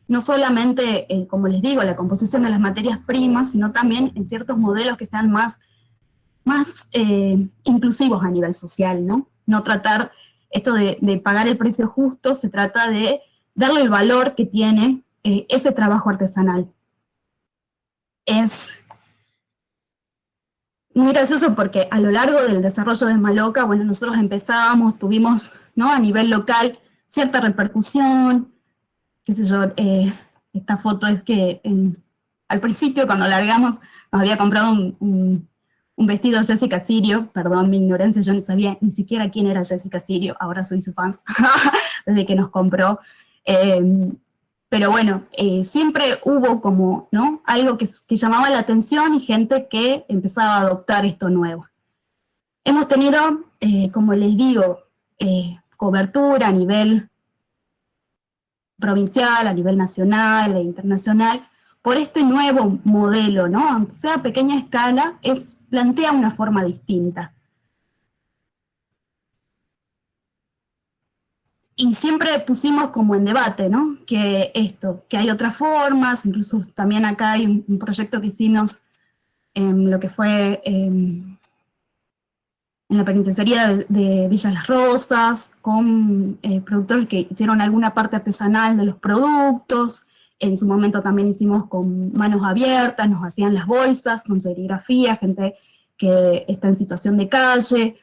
no solamente, como les digo, la composición de las materias primas, sino también en ciertos modelos que sean más inclusivos a nivel social, ¿no? No tratar esto de pagar el precio justo, se trata de darle el valor que tiene ese trabajo artesanal. Es muy gracioso porque a lo largo del desarrollo de Maloca, bueno, nosotros tuvimos, ¿no?, a nivel local cierta repercusión, qué sé yo, esta foto es que al principio cuando largamos nos había comprado un vestido Jessica Sirio, perdón mi ignorancia, yo no sabía ni siquiera quién era Jessica Sirio, ahora soy su fan, desde que nos compró. Pero bueno, siempre hubo como, ¿no?, algo que llamaba la atención y gente que empezaba a adoptar esto nuevo. Hemos tenido, como les digo, cobertura a nivel provincial, a nivel nacional e internacional, por este nuevo modelo, ¿no? Aunque sea a pequeña escala, plantea una forma distinta. Y siempre pusimos como en debate, ¿no?, que hay otras formas, incluso también acá hay un proyecto que hicimos en lo que fue en la penitenciaría de Villa Las Rosas, con productores que hicieron alguna parte artesanal de los productos. En su momento también hicimos con manos abiertas, nos hacían las bolsas con serigrafía, gente que está en situación de calle,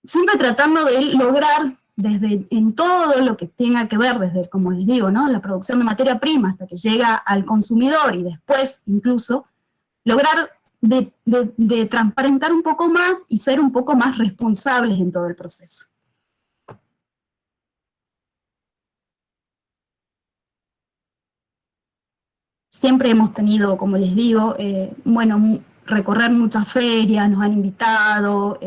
siempre tratando de lograr en todo lo que tenga que ver, desde, como les digo, ¿no?, la producción de materia prima hasta que llega al consumidor y después incluso lograr de transparentar un poco más y ser un poco más responsables en todo el proceso. siempre hemos tenido, como les digo, bueno, recorrer muchas ferias, nos han invitado,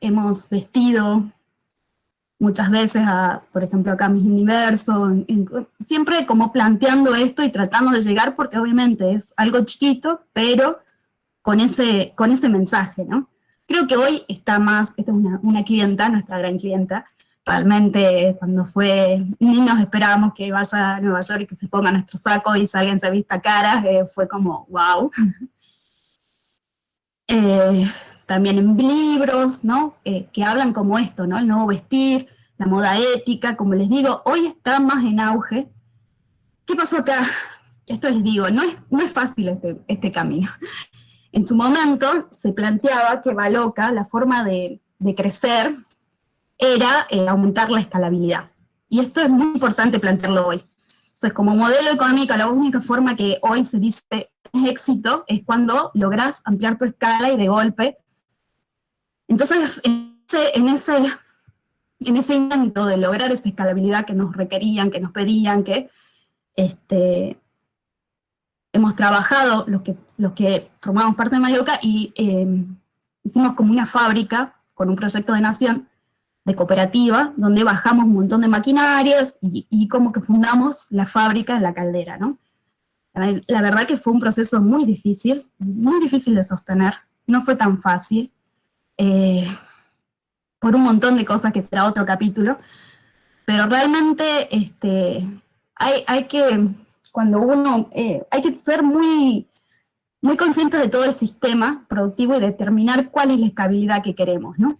hemos vestido muchas veces, por ejemplo, acá a Miss Universo, siempre como planteando esto y tratando de llegar, porque obviamente es algo chiquito, pero con ese mensaje, ¿no? Creo que hoy está más, esta es una clienta, nuestra gran clienta, realmente cuando fue, ni nos esperábamos que vaya a Nueva York y que se ponga nuestro saco y salga en Revista Caras, fue como, wow. También en libros, ¿no? Que hablan como esto, ¿no? El nuevo vestir, la moda ética, como les digo, hoy está más en auge. ¿Qué pasó acá? Esto les digo, no es fácil este camino. En su momento se planteaba que Maloca, la forma de crecer, era aumentar la escalabilidad. Y esto es muy importante plantearlo hoy. Entonces, como modelo económico, la única forma que hoy se dice es éxito es cuando lográs ampliar tu escala y de golpe. Entonces, en ese intento de lograr esa escalabilidad que nos requerían, que nos pedían, que hemos trabajado los que formamos parte de Maloca y hicimos como una fábrica con un proyecto de nación, de cooperativa, donde bajamos un montón de maquinarias y como que fundamos la fábrica en La Caldera, ¿no? La verdad que fue un proceso muy difícil de sostener, no fue tan fácil, por un montón de cosas que será otro capítulo, pero realmente hay que, cuando uno, hay que ser muy, muy conscientes de todo el sistema productivo y determinar cuál es la escalabilidad que queremos, ¿no?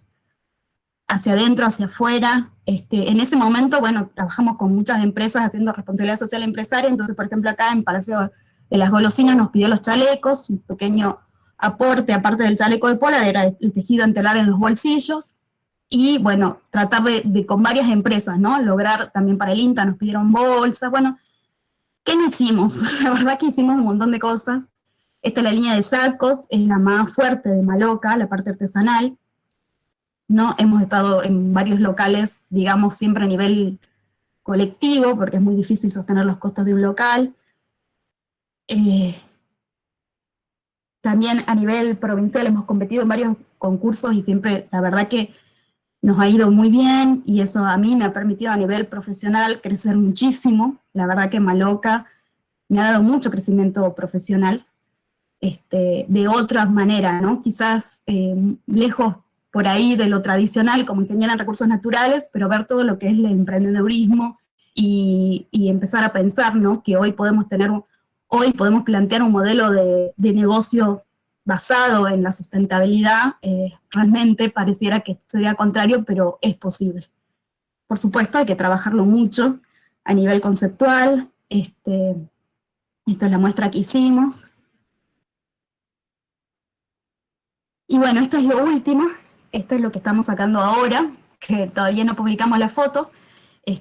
Hacia adentro, hacia afuera. En ese momento, bueno, trabajamos con muchas empresas haciendo responsabilidad social empresaria, entonces, por ejemplo, acá en Palacio de las Golosinas nos pidió los chalecos, un pequeño aporte, aparte del chaleco de polar, era el tejido entelar en los bolsillos, y bueno, tratar de con varias empresas, ¿no? Lograr también para el INTA, nos pidieron bolsas, bueno, ¿qué no hicimos? La verdad que hicimos un montón de cosas. Esta es la línea de sacos, es la más fuerte de Maloca, la parte artesanal, ¿no? Hemos estado en varios locales, digamos, siempre a nivel colectivo, porque es muy difícil sostener los costos de un local. También a nivel provincial hemos competido en varios concursos y siempre, la verdad que nos ha ido muy bien, y eso a mí me ha permitido a nivel profesional crecer muchísimo. La verdad que Maloca me ha dado mucho crecimiento profesional, de otras maneras, ¿no? Quizás lejos por ahí de lo tradicional como ingeniera en recursos naturales, pero ver todo lo que es el emprendedurismo y empezar a pensar, ¿no? Que hoy podemos plantear un modelo de negocio basado en la sustentabilidad. Realmente pareciera que sería contrario, pero es posible. Por supuesto, hay que trabajarlo mucho a nivel conceptual. Esta es la muestra que hicimos. Y bueno, esto es lo último. Esto es lo que estamos sacando ahora, que todavía no publicamos las fotos.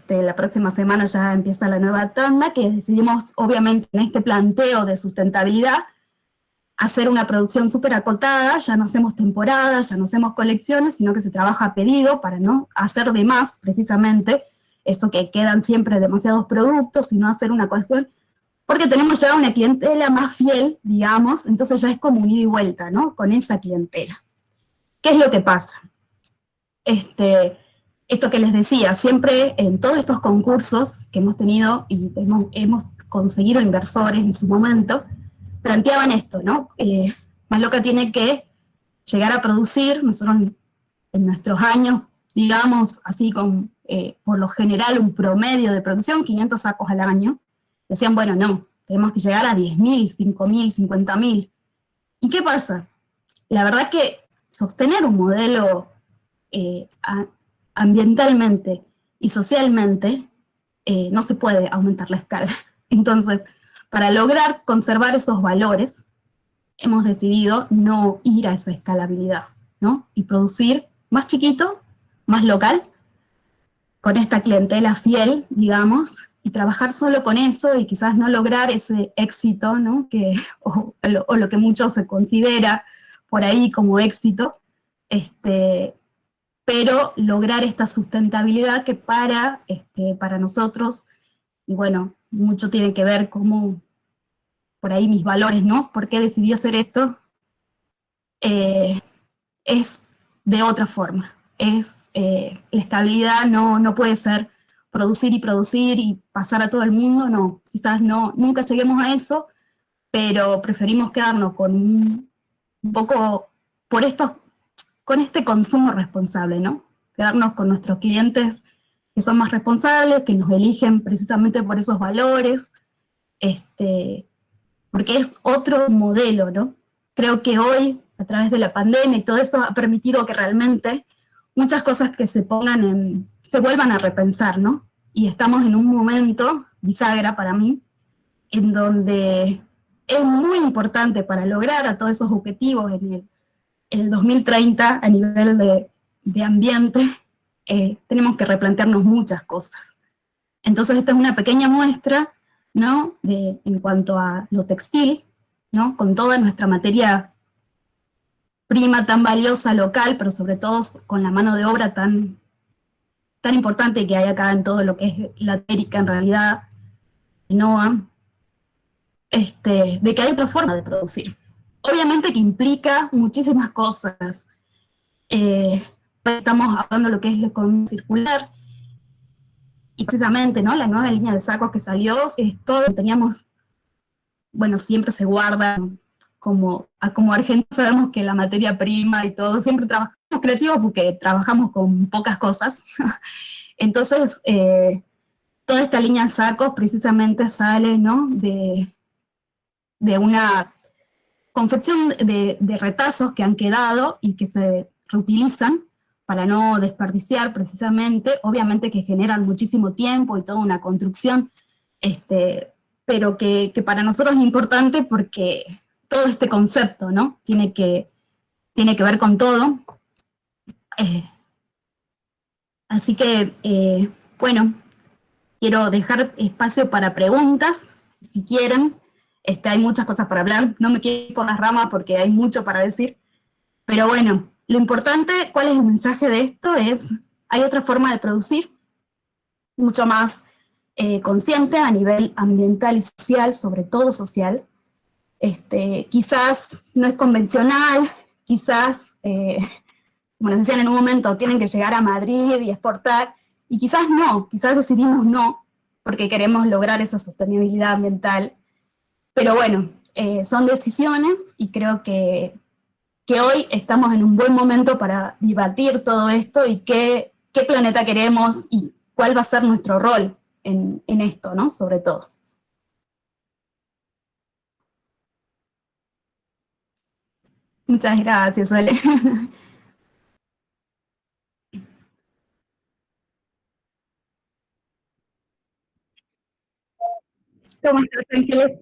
La próxima semana ya empieza la nueva tanda, que decidimos, obviamente, en este planteo de sustentabilidad, hacer una producción súper acotada. Ya no hacemos temporadas, ya no hacemos colecciones, sino que se trabaja a pedido para no hacer de más, precisamente, eso que quedan siempre demasiados productos, sino hacer una cuestión, porque tenemos ya una clientela más fiel, digamos, entonces ya es como un ida y vuelta, ¿no? Con esa clientela. ¿Qué es lo que pasa? Esto que les decía, siempre en todos estos concursos que hemos tenido y hemos conseguido inversores en su momento, planteaban esto, ¿no? Maloca tiene que llegar a producir, nosotros en nuestros años, digamos, así con, por lo general, un promedio de producción, 500 sacos al año, decían, bueno, no, tenemos que llegar a 10.000, 5.000, 50.000. ¿Y qué pasa? La verdad que sostener un modelo ambientalmente y socialmente no se puede aumentar la escala. Entonces, para lograr conservar esos valores, hemos decidido no ir a esa escalabilidad, ¿no? Y producir más chiquito, más local, con esta clientela fiel, digamos, y trabajar solo con eso y quizás no lograr ese éxito, ¿no? O lo que mucho se considera por ahí como éxito, pero lograr esta sustentabilidad que para nosotros, y bueno, mucho tiene que ver cómo, por ahí mis valores, ¿no? ¿Por qué decidí hacer esto? Es de otra forma. La estabilidad no puede ser producir y pasar a todo el mundo, no. Quizás nunca lleguemos a eso, pero preferimos quedarnos con un poco, con este consumo responsable, ¿no? Quedarnos con nuestros clientes que son más responsables, que nos eligen precisamente por esos valores, porque es otro modelo, ¿no? Creo que hoy, a través de la pandemia y todo esto, ha permitido que realmente muchas cosas que se vuelvan a repensar, ¿no? Y estamos en un momento, bisagra para mí, en donde es muy importante para lograr a todos esos objetivos en el 2030 a nivel de ambiente, tenemos que replantearnos muchas cosas. Entonces esta es una pequeña muestra, ¿no? En cuanto a lo textil, ¿no? Con toda nuestra materia prima tan valiosa local, pero sobre todo con la mano de obra tan importante que hay acá en todo lo que es Latinoamérica, en realidad, NOA, de que hay otra forma de producir. Obviamente que implica muchísimas cosas. Estamos hablando de lo que es la economía circular, y precisamente, ¿no? La nueva línea de sacos que salió, es todo, teníamos, bueno, siempre se guarda, como argentinos sabemos que la materia prima y todo, siempre trabajamos creativos porque trabajamos con pocas cosas. Entonces, toda esta línea de sacos precisamente sale, ¿no? de una confección de retazos que han quedado y que se reutilizan para no desperdiciar precisamente, obviamente que generan muchísimo tiempo y toda una construcción, pero que para nosotros es importante porque todo este concepto, ¿no? Tiene que ver con todo. Así que, bueno, quiero dejar espacio para preguntas, si quieren. Hay muchas cosas para hablar, no me quiero ir por las ramas porque hay mucho para decir, pero bueno, lo importante, ¿cuál es el mensaje de esto? Hay otra forma de producir, mucho más consciente a nivel ambiental y social, sobre todo social. Quizás no es convencional, quizás, como nos decían en un momento, tienen que llegar a Madrid y exportar, y quizás no, quizás decidimos no, porque queremos lograr esa sostenibilidad ambiental. Pero bueno, son decisiones y creo que hoy estamos en un buen momento para debatir todo esto y qué planeta queremos y cuál va a ser nuestro rol en esto, ¿no? Sobre todo. Muchas gracias, Sole. ¿Cómo estás, Ángeles?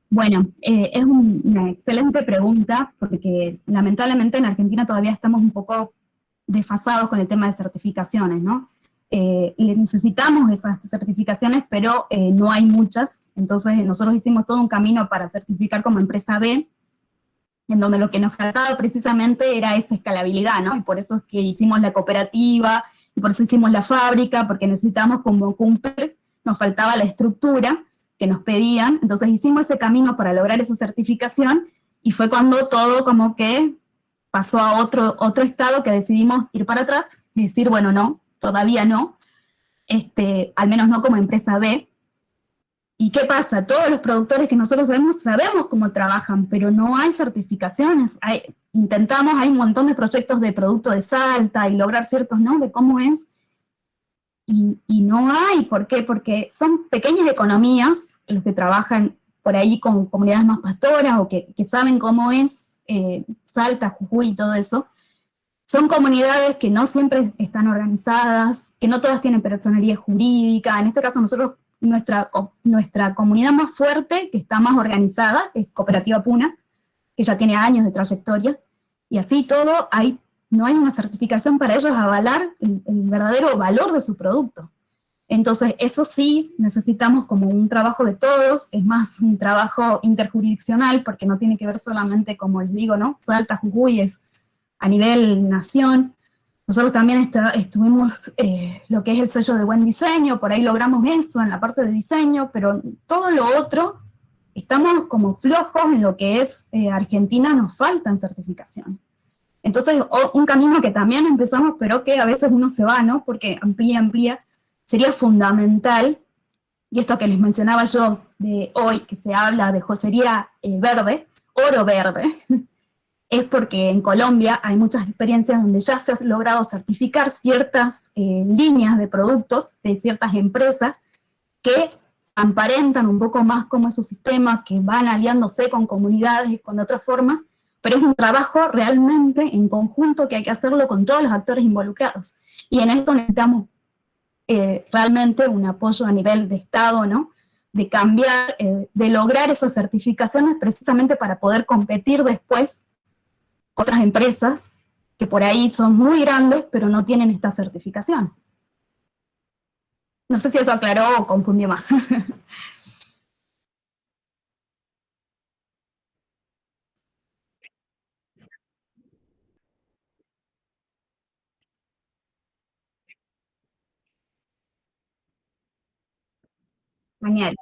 Bueno, es una excelente pregunta porque lamentablemente en Argentina todavía estamos un poco desfasados con el tema de certificaciones, ¿no? Y necesitamos esas certificaciones, pero no hay muchas. Entonces nosotros hicimos todo un camino para certificar como empresa B, en donde lo que nos faltaba precisamente era esa escalabilidad, ¿no? Y por eso es que hicimos la cooperativa, y por eso hicimos la fábrica, porque necesitamos como cumplir, nos faltaba la estructura que nos pedían, entonces hicimos ese camino para lograr esa certificación, y fue cuando todo como que pasó a otro estado que decidimos ir para atrás y decir, bueno, no, todavía no, al menos no como empresa B. ¿Y qué pasa? Todos los productores que nosotros sabemos cómo trabajan, pero no hay certificaciones. Intentamos, hay un montón de proyectos de producto de Salta y lograr ciertos, ¿no?, de cómo es, y no hay. ¿Por qué? Porque son pequeñas economías los que trabajan por ahí con comunidades más pastoras o que saben cómo es Salta, Jujuy y todo eso. Son comunidades que no siempre están organizadas, que no todas tienen personería jurídica. En este caso nosotros, nuestra comunidad más fuerte, que está más organizada, es Cooperativa Puna, que ya tiene años de trayectoria, y así todo no hay una certificación para ellos avalar el verdadero valor de su producto. Entonces, eso sí, necesitamos como un trabajo de todos, es más un trabajo interjurisdiccional, porque no tiene que ver solamente, como les digo, ¿no?, Salta, Jujuy, es a nivel nación. Nosotros también estuvimos lo que es el sello de buen diseño, por ahí logramos eso en la parte de diseño, pero todo lo otro, estamos como flojos en lo que es Argentina, nos faltan certificación. Entonces, un camino que también empezamos, pero que a veces uno se va, ¿no?, porque amplía, sería fundamental, y esto que les mencionaba yo de hoy, que se habla de joyería verde, oro verde, es porque en Colombia hay muchas experiencias donde ya se ha logrado certificar ciertas líneas de productos de ciertas empresas que aparentan un poco más como esos sistemas, que van aliándose con comunidades y con otras formas, pero es un trabajo realmente en conjunto que hay que hacerlo con todos los actores involucrados. Y en esto necesitamos realmente un apoyo a nivel de Estado, ¿no?, de cambiar, de lograr esas certificaciones precisamente para poder competir después otras empresas que por ahí son muy grandes, pero no tienen esta certificación. No sé si eso aclaró o confundió más. Mañana.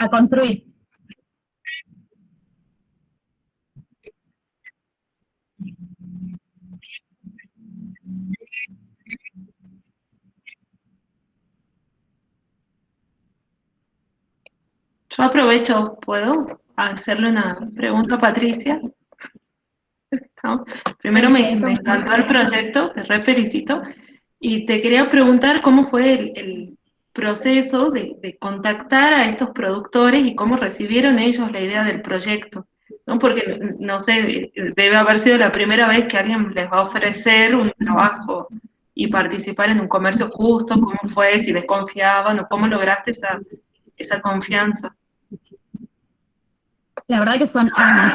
A construir. Yo aprovecho, ¿puedo hacerle una pregunta a Patricia? ¿No? Primero me encantó el proyecto, te re felicito, y te quería preguntar cómo fue el proceso de contactar a estos productores y cómo recibieron ellos la idea del proyecto, ¿no? Porque, no sé, debe haber sido la primera vez que alguien les va a ofrecer un trabajo y participar en un comercio justo. ¿Cómo fue? Si desconfiaban o cómo lograste esa confianza. La verdad que son años.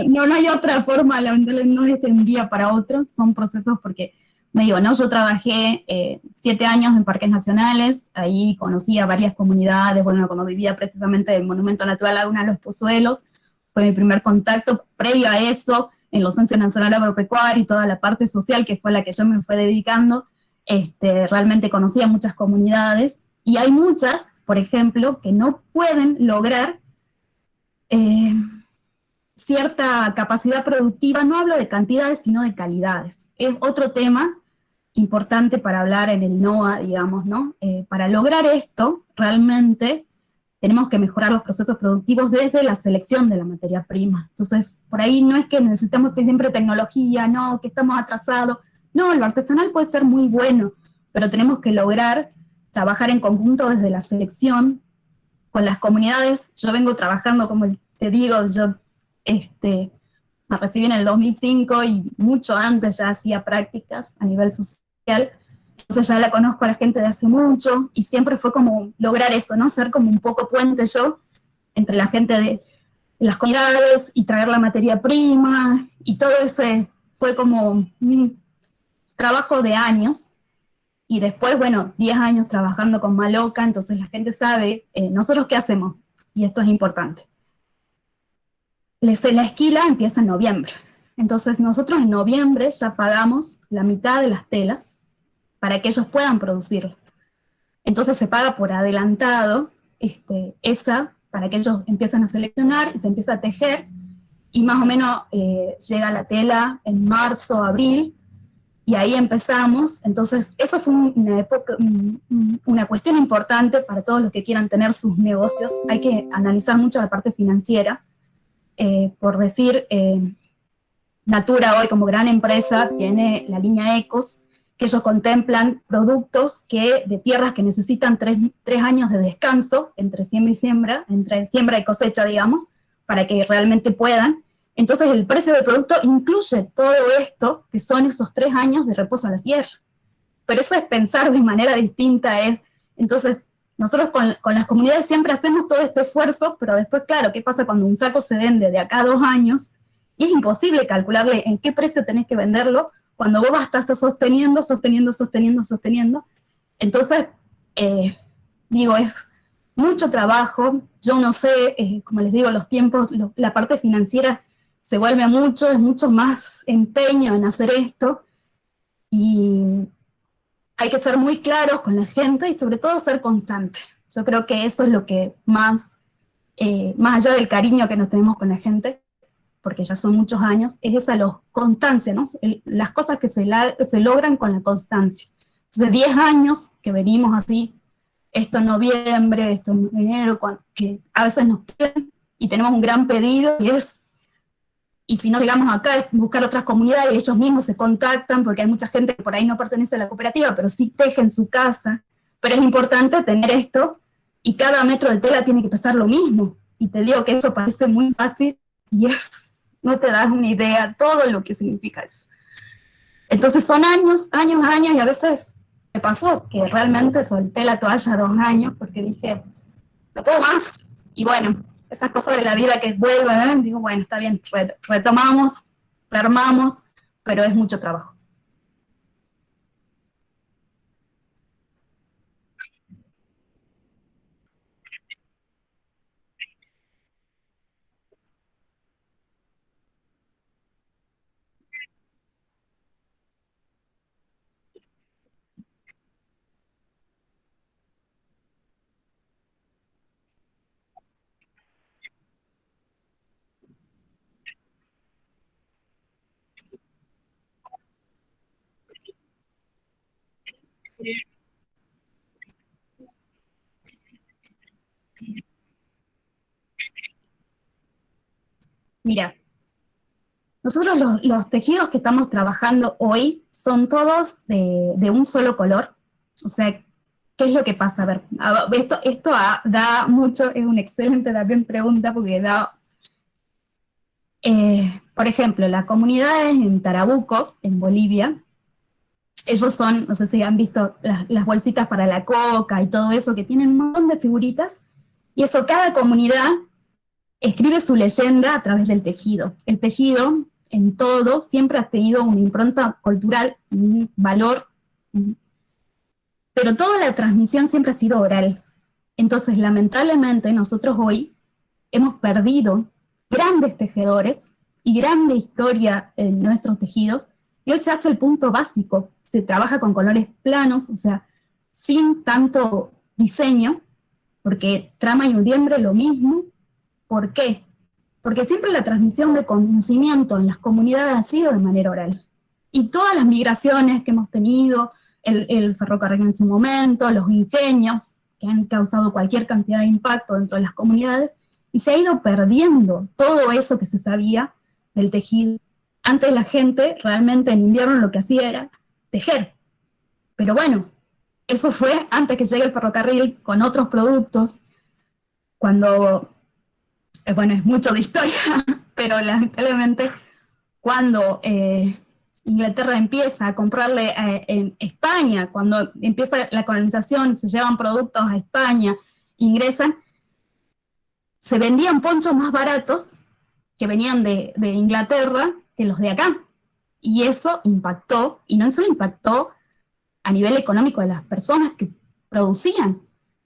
No hay otra forma, lamentablemente no es de un día para otro, son procesos porque, me digo, ¿no? Yo trabajé 7 años en parques nacionales, ahí conocí a varias comunidades, bueno, cuando vivía precisamente en el Monumento Natural Laguna de los Pozuelos, fue mi primer contacto. Previo a eso, en la Docencia Nacional Agropecuaria y toda la parte social, que fue la que yo me fui dedicando, realmente conocí a muchas comunidades, y hay muchas, por ejemplo, que no pueden lograr cierta capacidad productiva. No hablo de cantidades, sino de calidades. Es otro tema importante para hablar en el NOA, digamos, ¿no? Para lograr esto, realmente tenemos que mejorar los procesos productivos desde la selección de la materia prima. Entonces, por ahí no es que necesitamos siempre tecnología, no, que estamos atrasados. No, lo artesanal puede ser muy bueno, pero tenemos que lograr trabajar en conjunto desde la selección con las comunidades. Yo vengo trabajando, como te digo, yo me recibí en el 2005 y mucho antes ya hacía prácticas a nivel social entonces ya la conozco a la gente de hace mucho, y siempre fue como lograr eso, ¿no? Ser como un poco puente yo entre la gente de las comunidades y traer la materia prima, y todo ese fue como un trabajo de años, y después, bueno, 10 años trabajando con Maloca, entonces la gente sabe, nosotros qué hacemos, y esto es importante. La esquila empieza en noviembre, entonces nosotros en noviembre ya pagamos la mitad de las telas para que ellos puedan producirlo. Entonces se paga por adelantado esa, para que ellos empiecen a seleccionar y se empieza a tejer, y más o menos llega la tela en marzo, abril, y ahí empezamos. Entonces eso fue una cuestión importante para todos los que quieran tener sus negocios. Hay que analizar mucho la parte financiera. Por decir, Natura hoy como gran empresa tiene la línea Ecos, que ellos contemplan productos de tierras que necesitan 3 años de descanso entre siembra y siembra, entre siembra y cosecha, digamos, para que realmente puedan. Entonces el precio del producto incluye todo esto, que son esos 3 años de reposo a la tierra. Pero eso es pensar de manera distinta. Entonces, nosotros con las comunidades siempre hacemos todo este esfuerzo, pero después, claro, ¿qué pasa cuando un saco se vende de acá a 2 años? Y es imposible calcularle en qué precio tenés que venderlo, cuando vos vas a estar sosteniendo. Entonces, digo, es mucho trabajo. Yo no sé, como les digo, los tiempos, la parte financiera se vuelve mucho, es mucho más empeño en hacer esto, y hay que ser muy claros con la gente y sobre todo ser constante. Yo creo que eso es lo que más allá del cariño que nos tenemos con la gente, porque ya son muchos años, es esa constancia, ¿no? Las cosas que se logran con la constancia. Entonces 10 años que venimos así, esto en noviembre, esto en enero, que a veces nos piden y tenemos un gran pedido, y si no llegamos acá es buscar otras comunidades, y ellos mismos se contactan, porque hay mucha gente que por ahí no pertenece a la cooperativa, pero sí teje en su casa. Pero es importante tener esto, y cada metro de tela tiene que pesar lo mismo. Y te digo que eso parece muy fácil, y no te das una idea todo lo que significa eso. Entonces son años, y a veces me pasó que realmente solté la toalla 2 años, porque dije, no puedo más. Y bueno, esas cosas de la vida que vuelven, digo, bueno, está bien, retomamos, rearmamos, pero es mucho trabajo. Mira, nosotros los tejidos que estamos trabajando hoy son todos de un solo color. O sea, ¿qué es lo que pasa? A ver, esto da mucho, es una excelente también pregunta, porque por ejemplo, las comunidades en Tarabuco, en Bolivia, ellos son, no sé si han visto las bolsitas para la coca y todo eso, que tienen un montón de figuritas, y eso cada comunidad escribe su leyenda a través del tejido. El tejido, en todo, siempre ha tenido una impronta cultural, un valor, pero toda la transmisión siempre ha sido oral. Entonces, lamentablemente, nosotros hoy hemos perdido grandes tejedores y grande historia en nuestros tejidos, y hoy se hace el punto básico, se trabaja con colores planos, o sea, sin tanto diseño, porque trama y undiembre lo mismo. ¿Por qué? Porque siempre la transmisión de conocimiento en las comunidades ha sido de manera oral. Y todas las migraciones que hemos tenido, el ferrocarril en su momento, los ingenios, que han causado cualquier cantidad de impacto dentro de las comunidades, y se ha ido perdiendo todo eso que se sabía del tejido. Antes la gente realmente en invierno lo que hacía era tejer. Pero bueno, eso fue antes que llegue el ferrocarril con otros productos, cuando, bueno, es mucho de historia, pero lamentablemente cuando Inglaterra empieza a comprarle en España, cuando empieza la colonización, se llevan productos a España, ingresan, se vendían ponchos más baratos que venían de Inglaterra que los de acá. Y eso impactó, y no solo impactó a nivel económico de las personas que producían,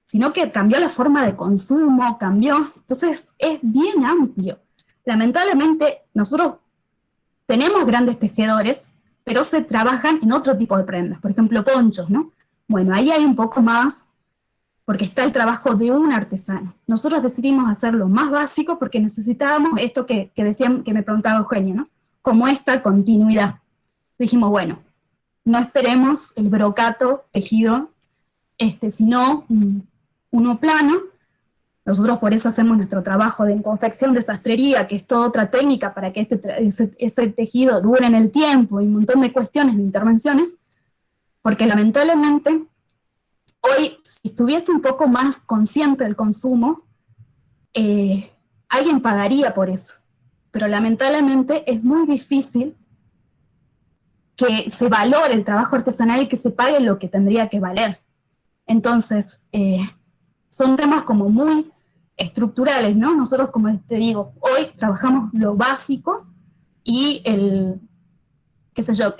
sino que cambió la forma de consumo, cambió. Entonces es bien amplio. Lamentablemente nosotros tenemos grandes tejedores, pero se trabajan en otro tipo de prendas, por ejemplo ponchos, ¿no? Bueno, ahí hay un poco más, porque está el trabajo de un artesano. Nosotros decidimos hacerlo más básico porque necesitábamos esto que decían, que me preguntaba Eugenia, ¿no? Como esta continuidad. Dijimos, bueno, no esperemos el brocato tejido, sino uno plano. Nosotros por eso hacemos nuestro trabajo de confección de sastrería, que es toda otra técnica para que ese tejido dure en el tiempo y un montón de cuestiones, de intervenciones, porque lamentablemente hoy, si estuviese un poco más consciente del consumo, alguien pagaría por eso. Pero lamentablemente es muy difícil que se valore el trabajo artesanal y que se pague lo que tendría que valer. Entonces, son temas como muy estructurales, ¿no? Nosotros, como te digo, hoy trabajamos lo básico y qué sé yo,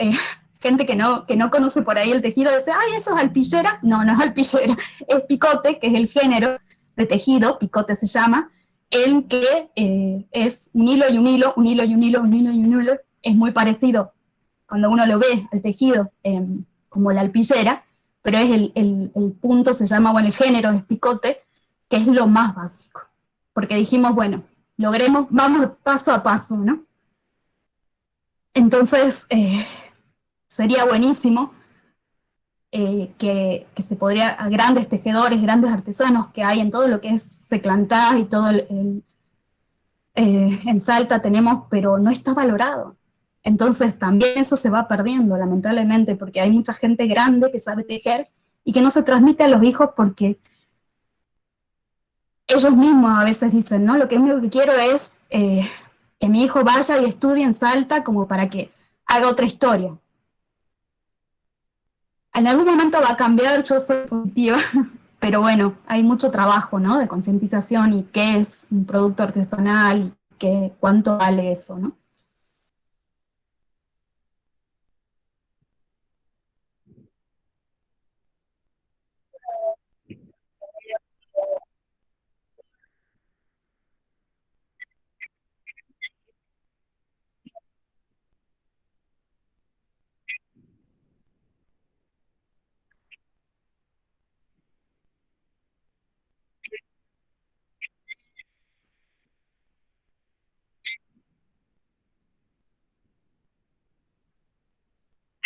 gente que no conoce por ahí el tejido dice, ay, ¿eso es alpillera? No, no es alpillera, es picote, que es el género de tejido, picote se llama, en que es un hilo y un hilo, un hilo y un hilo, un hilo y un hilo, es muy parecido cuando uno lo ve, el tejido, como la alpillera, pero es el punto, se llama, bueno, el género es picote, que es lo más básico. Porque dijimos, bueno, logremos, vamos paso a paso, ¿no? Entonces, sería buenísimo que se podría, a grandes tejedores, grandes artesanos que hay en todo lo que es Seclantás y todo en Salta tenemos, pero no está valorado. Entonces también eso se va perdiendo, lamentablemente, porque hay mucha gente grande que sabe tejer y que no se transmite a los hijos porque ellos mismos a veces dicen, ¿no? Lo que único que quiero es que mi hijo vaya y estudie en Salta como para que haga otra historia. En algún momento va a cambiar, yo soy positiva, pero bueno, hay mucho trabajo, ¿no? De concientización y qué es un producto artesanal, y cuánto vale eso, ¿no?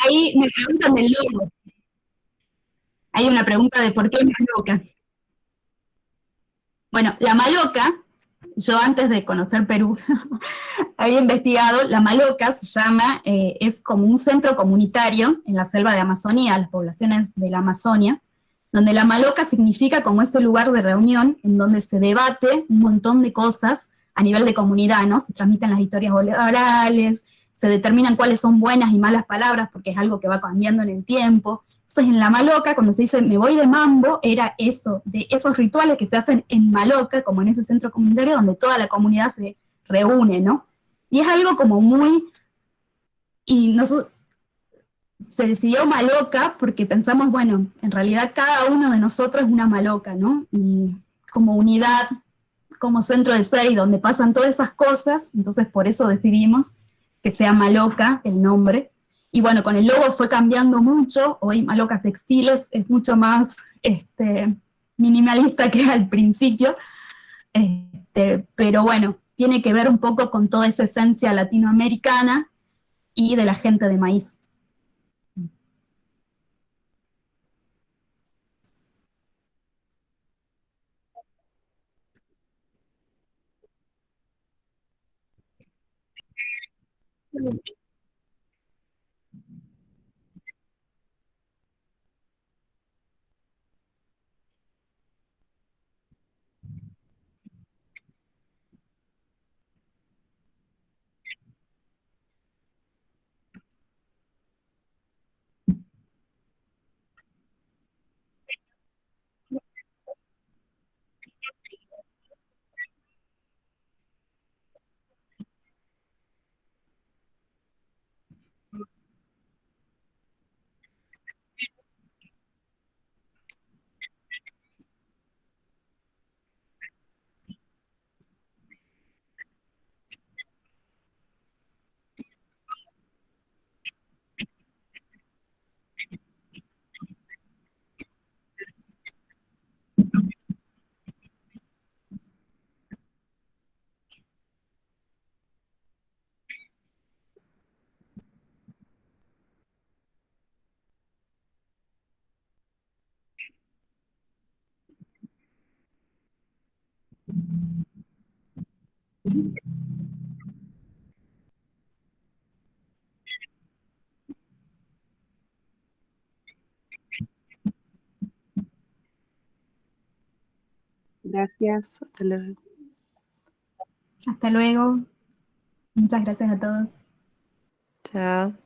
Ahí me preguntan del logo. Hay una pregunta de por qué maloca. Bueno, la maloca, yo antes de conocer Perú, había investigado, la maloca se llama, es como un centro comunitario en la selva de Amazonía, las poblaciones de la Amazonia, donde la maloca significa como ese lugar de reunión en donde se debate un montón de cosas a nivel de comunidad, ¿no? Se transmiten las historias orales, se determinan cuáles son buenas y malas palabras, porque es algo que va cambiando en el tiempo. Entonces, en la Maloca, cuando se dice me voy de mambo, era eso, de esos rituales que se hacen en Maloca, como en ese centro comunitario donde toda la comunidad se reúne, ¿no? Y es algo como muy... Y nosotros, se decidió Maloca porque pensamos, bueno, en realidad cada uno de nosotros es una Maloca, ¿no? Y como unidad, como centro de ser y donde pasan todas esas cosas, entonces por eso decidimos que sea Maloca el nombre. Y bueno, con el logo fue cambiando mucho, hoy Maloca Textiles es mucho más minimalista que al principio, pero bueno, tiene que ver un poco con toda esa esencia latinoamericana y de la gente de maíz. Gracias, hasta luego. Hasta luego. Muchas gracias a todos. Chao.